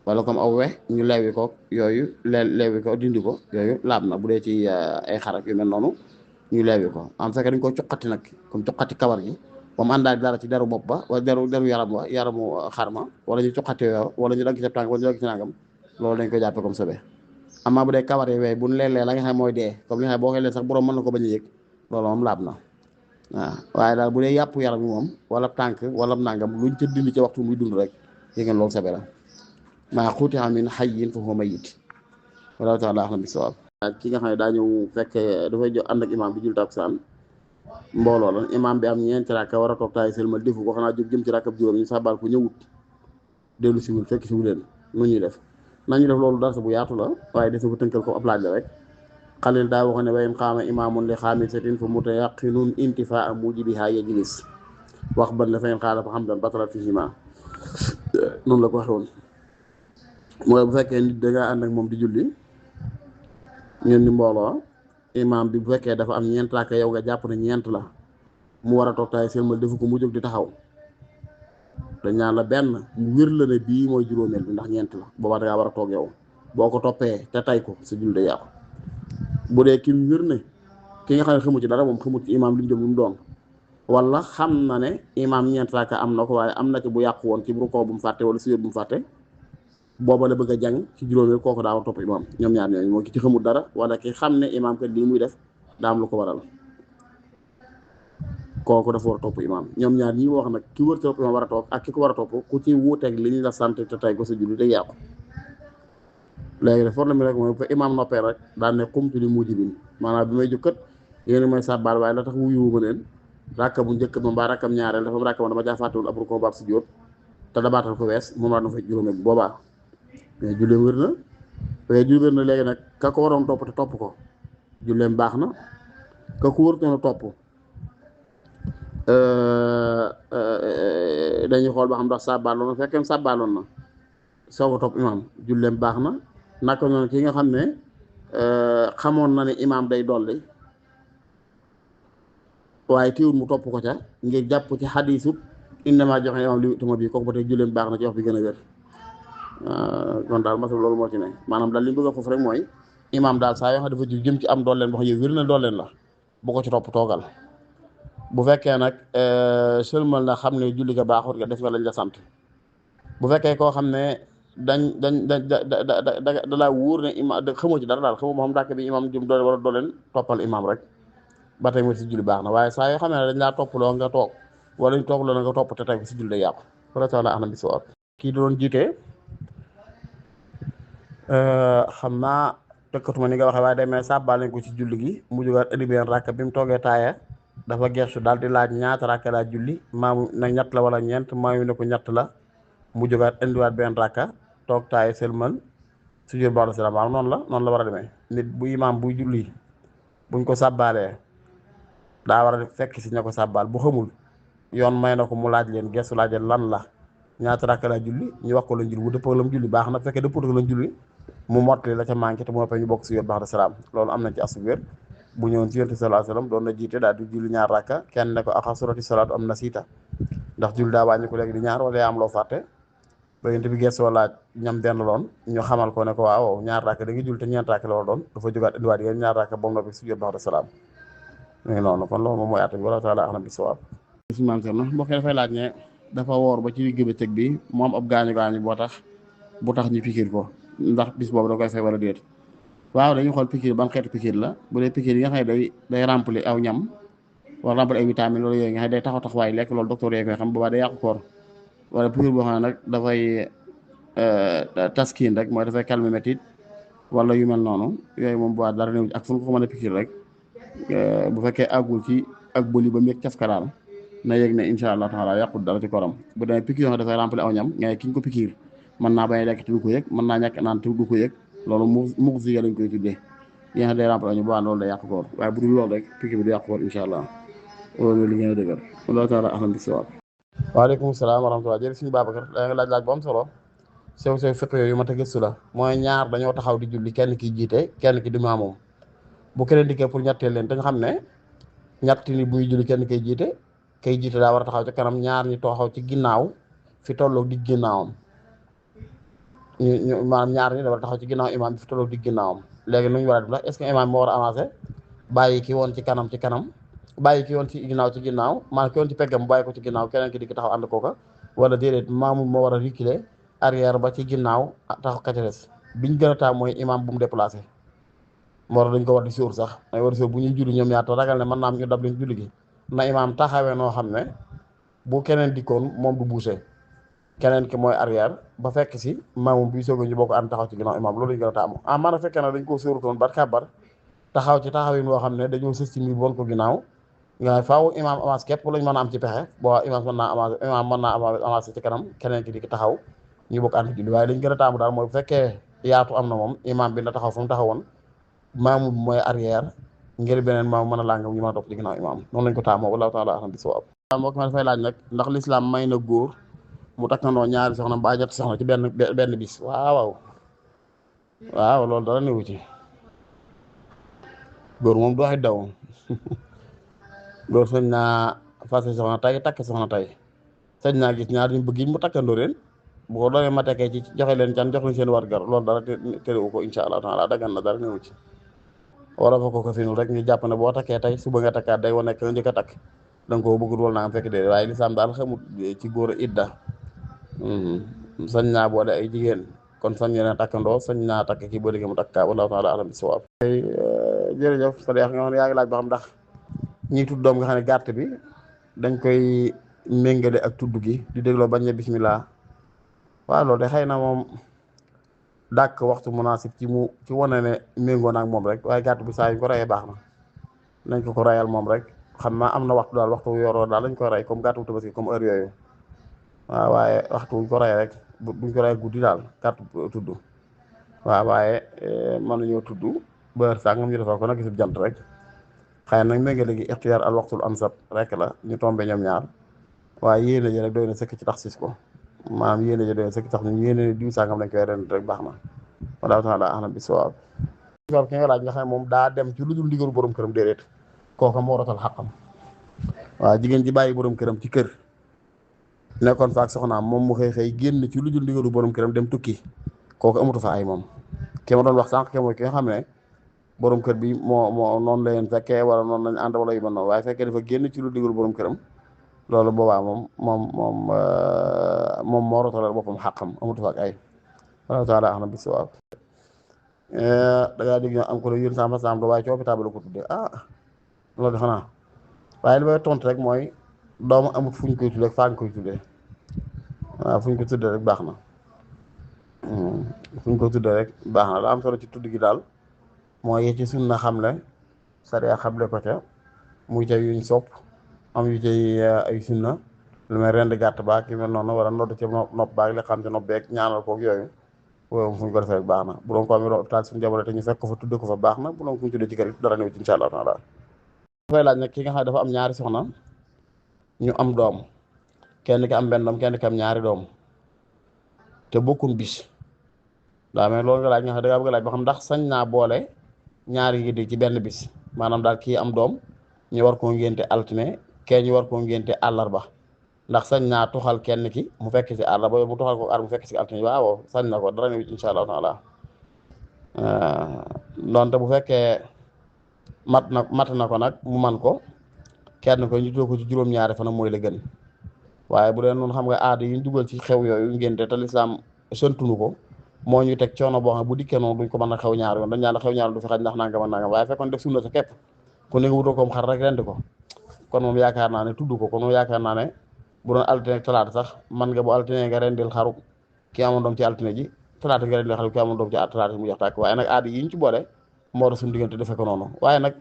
wala comme aw we ñu leewi ko yooyu leewi ko dindi ko yooyu laab na bu dee ci ay xarak yu mel noonu ñu leewi ko am fekkee dañ koo cuqati nag comme cuqati kawar gi ba mu àndaak dara ci deru bopp ba wala deru yaramu xarma wala ñu cuqati yoo wala ñu dagg ci tànk wala ñu dagg ci nangam loolu dañ koy jàppee comme sobe amaa bu dee kawar yi wey bu ñu leelee la nga xam mooy dee comme li nga xam boo koy lee sax borom mën na ko bañ a yëg loolu moom laab na waaw waaye daal bu dee yàpp yaram yi moom wala tànk wala nangam luñ ca dindi ci waxtu muy dund rek yëg ngeen loolu sobe la maa qutia min hayyin fa huwa mayyit wallahu taala a'lam bis-sawaab ki nga xam ne daa ñëw fekk dafay jox ànd ak imaam bi jul takkusaan mbooloo la imaam bi am ñeenti rakka war a toog taay sëlmal defu ko xanaa jóg jëm ci rakkab juróom ñu sabal ko ñëwut dellu siwul fekk siwu leen nu ñuy def nañu def loolu darsa bu yaatu la waaye des na ko tënkal ko ab laaj la rek xalil daa wax ne wayn xaama imaamun li xaamisatin fa mutayaqinun intifaa mujibiha yajlis wax ban la fayn xaala fa hamdan batalat fihima noonu la ko waxee woon mooy bu fekkee nit dangaa ànd ak moom di julli ñun ni mbooloo imaam bi bu fekkee dafa am ñeent rakka yow nga jàpp ne ñeent la mu war a toog taay sëlmal defu ko mu jóg di taxaw dañ naan la benn mu wér la ne bii mooy juróomeel bi ndax ñeent la boobaa dangaa war a toog yow boo ko toppee te tay ko sa julli day yàqu bu dee ki mu wér ne ki nga xam ne xamu ci dara moom xamut ci imaam li mu jëm lu mu doon wala xam na ne imaam ñeent rakka am na ko waaye am na ci bu yàqu woon ci rukkoo bu mu fàtte wala sujjóot bu mu fàtte booba la bëgg a jàng ci juróomeel kooku daa war topp imaam ñoom ñaar ñooñu moo ki ci xamul dara wala ki xam ne imaam kat lii muy def daa am lu ko waral kooku dafa war a topp imaam ñoom ñaar ñi wax nag ki wër topp imaam war a toog ak ki ko war a topp ku ci wuuteeg li ñu la sant te tey ko sa julli day yàqu léegi de problème bi rek mooy bu imaam noppee rek daan ne xumtu li mujibin maanaam bi may jukkat yéen mooy sàbbaal waaye la tax wuyuwuma leen rakka bu njëkk ma mbaa rakkam ñaareel dafa rakka ma dama jaa fàttewul ab rukkoo baab si jóot te dabaatal ko wees moom laa na fa juróomeel bi boobaa mais julleem wér na mais julli wér na léegi nag ka ko waroon topp te topp ko julleem baax na ka ko wërtoon a topp dañuy xool ba xam ndax sàbbaaloon na fekkeem sàbbaaloon na soo ko topp imaam julleem baax na naka noonu ki nga xam ne xamoon na ne imaam day dolli waaye teewul mu topp ko ca ngir jàpp ci xadiisu innamaa joxe imaam li tuma bii kooku ba tey julleem baax na ci wax bi gën a wér kon daal masal loolu moo ci ne maanaam daal li ñu bëgg a foofu rek mooy imaam daal saa yoo xam dafa jëm ci am dolleen boo xam yow wér na dolleen la bu ko ci topp toogal bu fekkee nag sëlmal na xam ne julli ga baaxut nga def nga lañ la sant bu fekkee koo xam ne da laa wóor ne imaam xamoo ci dara daal xamoo moo xam dàkk bi imaam jëm doole wala dooleen toppal imaam rek ba tey mooy si julli baax na waaye saa yoo xam ne dañ laa topploo nga toog wala ñu toogloo nga topp te tey si julli day yàqu wala taala ahna bi sawaab kii doon jiite xam naa tëkkatuma ni nga waxee waaye day mel sàbbaal nañ ko ci julli gi mu jógaat indi benn rakk bi mu toogee taaya dafa gersu daal di laaj ñaata rakka laa julli maamu nag ñett la wala ñeent maamu ne ko ñett la mu jógaat indiwaat benn rakka toog taay sëlmal sujjóot ba'da salaam waaw noonu la war a demee nit bu imaam buy julli buñ ko sàbbaalee daa war a fekk si ña ko sàbbaal bu xamul yoon may na ko mu laaj leen gersu laaj leen lan la ñaata rakka laa julli ñu wax ko lañ julli bu dëppoo lam julli baax na fekkee dëppoo lañ julli mu mottali la ca manqué te moo ñu bokk sujjóot ba'da salaam loolu am na ci asu wér bu ñëwoon ci yonent sallallahu alayhi wasallam doon na jiite daal di julli ñaar rakka kenn ne ko axasurati salaatu am na siita ndax julli daa wàññi ko léegi di ñaar wala yaa am loo fàtte ba yonent bi geesoo laaj ñam benn loon ñu xamal ko ne ko waaw ñaar rakka da nga julli te ñeent rakka la war doon dafa jógaat indiwaat yéen ñaar rakka ba mu noppi sujjóot ba'da salaam mu ngi noonu kon loolu moom mooy àtte bi wala taala a'lam bis-sawaab si maam Cerno mbokk dafay laaj ne dafa woor ba ci digg bëccëg bi moom ab gaañu bu tax ñu pikir ko ndax bis boobu da koy fay wala déet waaw dañuy xool piqûre ban xeetu piqûre la bu dee piqûre yi nga xam ne day remplir aw ñam wala remplir ay vitamine loolu yooyu nga xam ne day taxawaay lekk loolu docteur yee koy xam boobaa day yàqu koor wala piqûre boo xam ne nag dafay taskiin rek mooy dafay calmer métit wala yu mel noonu yooyu moom boobaa dara néew ak fu ko mën a piqûre rek bu fekkee àggul ci ak bëli ba mu yëg cafka daal na yëg ne incha allah taala yàqul dara ci koram bu demee piqûre yoo xam ne dafay remplir aw ñam nga ki ñu ko piqûre mën naa bañ a lekk te du ko yëg mën naa ñàkk naan te du ko yëg loolu mu si lañ koy tuddee yi nga xam ne day remplir ñu baax loolu day yàq koor waaye bu dul loolu rek piqûre bi du yàq koor incha allah loolu li ngeen a dëgër wallahu taala ahlam bis-sawaab waaleykum salaam wa rahmatulah jërëjëf suñu Babacar da nga laaj bu am solo sew fiq yooyu mat a gëstu la mooy ñaar dañoo taxaw di julli kenn ki jiite kenn ki di maamum bu keneen dikkee pour ñetteel leen dañ xam ne ñetti ni buy julli kenn kay jiite daa war a taxaw ci kanam ñaar ñi taxaw ci ginnaaw fi tolloog di ginnaawam ñu maanaam ñaar ñi da war a taxaw ci ginnaaw imaam bi fi tolloog di ginnaawam léegi nu ñu war a def la est-ce que imaam bi moo war a avancer bàyyi ki woon ci kanam bàyyi ki woon ci ginnaaw maanaam ki woon ci peggam bàyyi ko ci ginnaaw keneen ki di taxaw ànd kooka wala déedéet maamum moo war a reculer arrière ba ci ginnaaw taxaw ka ca des biñ gën a taam mooy imaam bu mu déplacé moo tax dañ ko war di sóor sax dañ war di sóor bu ñuy julli ñoom ñaar te ragal ne mën naa am ñu dab leen julli gi na imaam taxawee noo xam ne bu keneen dikkoon moom du bouger keneen ki mooy arrière ba fekk si maamum bi soog a ñu bokk ànd taxaw ci ginnaaw imaam loolu lañ gën a taamu man a fekkee nag dañ koo sóorutoon ba kàbbar taxaw ci taxawin boo xam ne dañoo sës ci mbir bon ko ginnaaw nga faaw imaam avance képp lañ mën a am ci pexe boo imaam mën naa avance ci kanam keneen ki di taxaw ñu bokk ànd julli waaye lañ gën a taamu daal mooy bu fekkee yaatu am na moom imaam bi na taxaw fu mu taxawoon maamu bi mooy arrière ngir beneen maamu mën a làng ñu mën a topp ci ginnaaw imaam noonu lañ ko taamoo wallahu taala alam bi sawaab mbokk ma dafay laaj nag ndax lislaam may na góor mu takkandoo ñaari soxna mbaa ñetti soxna ci benn bis waaw loolu dara newu ci góor moom du waxi daw góor sañ naa fase soxna tay takk soxna tay sañ naa gis ñaar ñu bëgg mu takkandoo leen bu ko doonee ma tekkee ci joxe leen can jox leen seen wargar loolu dara terewu ko insha allah taala dagan na dara newu ci wala fa ko finul rek ñu jàpp ne boo takkee tey suba nga takkaat day wane que njëkk a takk da nga koo bëggul wala naa am fekk dee waaye lislaam daal xamut ci góor a idda sañ naa boole ay jigéen kon sañ ñeneen takkandoo sañ naa takk kii boo déggee mu takkaa wallahu taala alam bi sawaab jërëjëf sa deex nga xam ne yaa ngi laaj ba xam ndax ñiy tudd doom nga xam ne gàtt bi dañ koy méngale ak tudd gi di dégloo bañ ne bismillah waaw loolu de xëy na moom dàkk waxtu munaasib ci wane ne méngoo naag moom rek waaye gàtt bi saa yu ko reyee baax na nañ ko reyal moom rek xam naa am na waxtu daal waxtu yoroo daal lañ koy rey comme gàtt bu tabaski comme heure yooyu waaw waaye waxtu buñ ko rey rek buñ ko rey guddi daal gàtt tudd waaw waaye mën nañoo tudd ba heure sàngam ñu defal ko nag gisub jant rek xëy na nag ménga léegi ixtiyaar al waxtul ansab rek la ñu tombé ñoom ñaar waaye yéene ji rek doy na sëkk ci tax sis ko maanaam yéene ji doy na sëkk tax ñu yéene ne diw sàngam lañ koy ren rek baax na wallahu taala ahlam bi sawaab ki nga laaj nga xam ne moom daa dem ci lu dul ndigalu borom këram déedéet kooka moo rotal xaqam waaw jigéen ji bàyyi borom këram ci kër nekkoon fa ak soxnaam moom mu xëy génn ci lu dul ndigalu borom këram dem tukki kooku amatu fa ay moom ki ma doon wax sànq ke mooy ki nga xam ne borom kër bi moo noonu la leen fekkee wala noonu lañ ànd wala yu mel noonu waaye fekkee dafa génn ci lu ndigalu borom këram loolu boobaa moom moo rotalal boppam xaqam amatu fa ak ay wallahu taala ahlam bi sawaab da ngaa dégg ñoo am ko la yén sama sam do waaye ci hôpital ba la ko tuddee loolu de xanaa waaye li may tontu rek mooy doomu amut fu ñu koy tuddee faa nga koy tuddee waaw fu ñu ko tuddee rek baax na fu ñu ko tuddee rek baax na la am solo ci tudd gi daal mooy yi ci sunna xamle sariya xamle ko ca muy ca yuñ sopp am yu cay ay sunna lu may rend gàtt baag ki mel noonu wala nodd ci nopp baag li xam ci nopp beeg ñaanal koog yooyu woowu fu ñu ko defee rek baax na bu doon ko amee hôpital suñu jamono te ñu fekk ko fa tudde ko fa baax na bu doon ko ñu tuddee ci kër yi dara néew ci insha allah taala dafay laaj nag ki nga xam ne dafa am ñaari soxna ñu am doom kenn ki am benn doom kenn ki am ñaari doom te bokkum bis daa mel loolu nga laaj nga xam ne da ngaa bëgg a laaj ba xam ndax sañ naa boole ñaari ngi di ci benn bis maanaam daal kii am doom ñu war koo ngénte altine kee ñu war koo ngénte àllarba ndax sañ naa tuxal kenn ki mu fekk si àllarba mu tuxal ko mu fekk si altine waaw sañ na ko dara ne insha allah taala donte bu fekkee mat na ko nag mu man ko kenn ko ñu tuddee ko ci juróom-ñaari fan mooy la gën waaye bu dee noonu xam nga aada yi ñu dugal ci xew yooyu ngénte te lislaam sëntunu ko moo ñu teg coono boo xam ne bu dikkee noonu duñ ko mën a xew ñaar yoon dañ ñaan xew ñaar du fi xaj ndax nangam ak nangam waaye fekkoon def sunna sa képp ku ne nga wutoo koom xar rek rendi ko kon moom yaakaar naa ne tudd ko kon moom yaakaar naa ne bu doon altine ak talaata sax man nga bu altine nga rendil xaru ki amoon doom ci altine ji talaata nga rendil xaru ki amoon doom ci talaata mu jox tàkk waaye nag aada yi ñu ci boole moo tax suñu diggante defe ko noonu waaye nag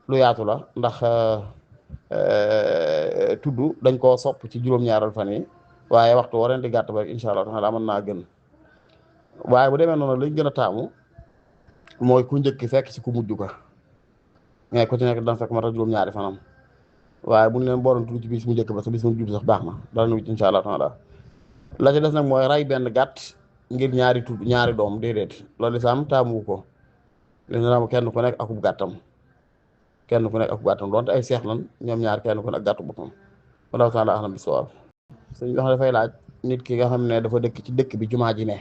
lu yaatu la ndax tudd dañ koo sopp ci juróom-ñaaral fan yi waaye waxtu war di gàtt ba rek incha allah taala mën naa gën waaye bu demee noonu lañ gën a taamu mooy ku njëkk fekk ci ku mujj ko mais ku ci nekk dana fekk ma tax juróom-ñaari fanam waaye bu ñu leen booroon tudd ci bis mu njëkk ba sa bis mu judd sax baax na dara nu incha allah taala la ci des nag mooy ray benn gàtt ngir ñaari doom déedéet loolu lislaam taamu ko li ñu naan kenn ku nekk akub gàttam donte ay seex lan ñoom ñaar kenn ku nekk gàttu boppam wallahu taala ahlam bi sawaab suñ wax dafay laaj nit ki nga xam ne dafa dëkk ci dëkk bi jumaa ji ne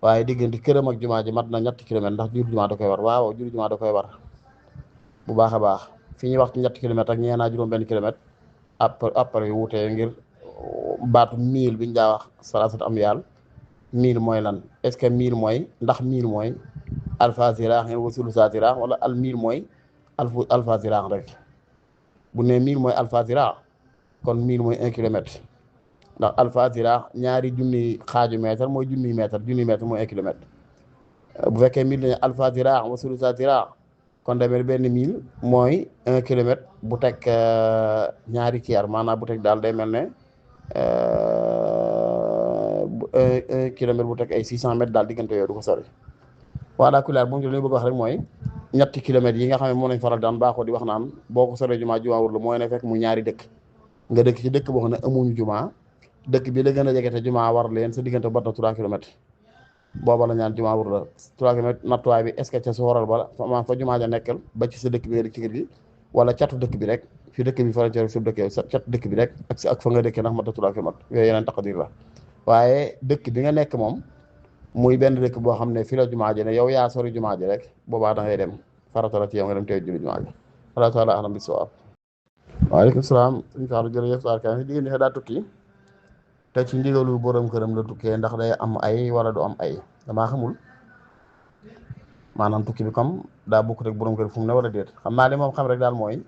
waaye diggante këram ak jumaa ji mat na ñetti kilomètre ndax jur jumaa da koy war waaw jur jumaa da koy war bu baax a baax fi ñuy wax ci ñetti kilomètre ak ñeenaa juróom benn kilomètre après yu wutee ngir baatu mille bi ñu daa wax salaasat am yàlla mille mooy lan est ce que mille mooy ndax mille mooy alfa ziraax ngeen wasulu sa ziraax wala al mille mooy alfa ziraax rek bu ne mille mooy alfa ziraax kon mille mooy 1 kilomètre ndax alfa ziraax ñaari junni xaaju mètre mooy junni mètre mooy 1 kilomètre bu fekkee mille lañu alfa ziraax wasulu sa ziraax kon demee benn mille mooy 1 kilomètre bu teg ñaari tiers maanaam bu teg daal day mel ne 1 kilomètre bu teg ay 600 mètres daal diggante yooyu du ko sori voilà kulaar bu ñu bëgg wax rek mooy ñetti kilomètres yi nga xam ne moom lañ faral daan baaxoo di wax naan boo ko soree jumaa wur la mooy ne fekk mu ñaari dëkk nga dëkk ci dëkk boo xam ne amuñu jumaa dëkk bi la gën a jege te jumaa war leen sa diggante bat na 3 kilomètres booba la ñaan jumaa wur la 3 kilomètres nattuwaay bi est-ce que ca su waral ba ma fa jumaa ja nekkal ba ci sa dëkk bi nga dëkk ci kër gi wala catu dëkk bi rek fi dëkk bi frontière su dëkk sa catu dëkk bi rek ak fa nga dëkkee ndax mat na 3 kilomètres yooyu yeneen taqdir la waaye dëkk bi nga nekk moom muy benn dëkk boo xam ne fi la jumaa ji ne yow yaa sori jumaa ji rek boobaa da ngay dem farata la ci yow nga dem teew julli jumaa ji Allah taala alam bi sawaab waaleykum salaam suñu faalu jërëjëf saar kan si diggéen ne daa tukki te ci ndigalu borom këram la tukkee ndax day am ay wala du am ay damaa xamul maanaam tukki bi comme daa bokk rek borom kër fu mu ne wala déet xam naa li moom xam rek daal mooy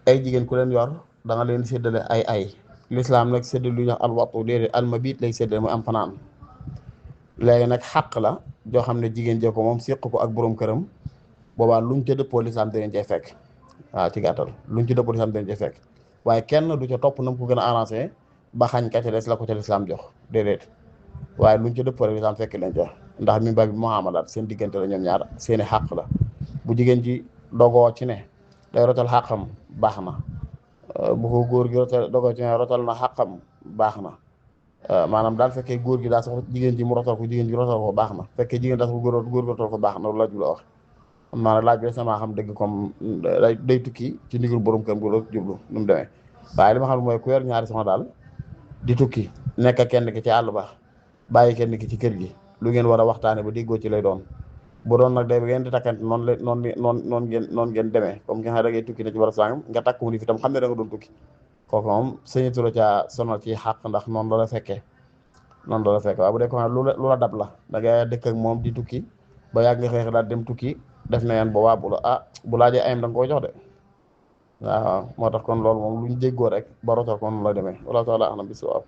ay jigéen ku leen yor da nga leen séddale ay lislaam nag séddale lu ñuy wax alwatu déedéet almabit lay séddale muy am fanaan léegi nag xàq la joo xam ne jigéen jee ko moom séq ko ak borom këram boobaa luñ ca dëppoo lislaam da leen cay fekk waaw ci gàttal luñ ci dëppoo lislaam da leen cay fekk waaye kenn du ca topp na mu ko gën a arrangé ba xañ ka ca des la ko ca lislaam jox déedéet waaye luñ ca dëppoo rek lislaam fekk leen ca ndax mi ba bi muamalaat seen diggante la ñoom ñaar seeni xàq la bu jigéen ji dogoo ci ne day rotal xàqam baax na bu ko góor gi rotal dogoo ci ne rotal na xàqam baax na maanaam daal fekkee góor gi daa soxla jigéen ji mu rotal ko jigéen ji rotal ko baax na fekkee jigéen daa soxla góor rotal ko baax na loolu la jublu wax xam naa laaj bi sama xam dëgg comme day tukki ci ndigal borom kër gu la jublu nu mu demee waaye li ma xam mooy ku yor ñaari soxna daal di tukki nekk kenn ki ci àll ba bàyyi kenn ki ci kër gi lu ngeen war a waxtaane ba déggoo ci lay doon bu doon nag day ngeen di takkante noonu ngeen demee comme nga xam ne da ngay tukki ne ci war a sàngam nga takk mu ni fi tam xam ne da nga doon tukki kooku moom sëñatu la caa sonal ci xàq ndax noonu la fekkee waaye bu dee ko xam ne lu la dab la da ngay dëkk ak moom di tukki ba yàgg nga xeex daal dem tukki def na yeen boobaa bu laajee ayam da nga koy jox de waaw moo tax kon loolu moom luñ jéggoo rek ba rotal ko noonu la demee wala taala anam bi si waaw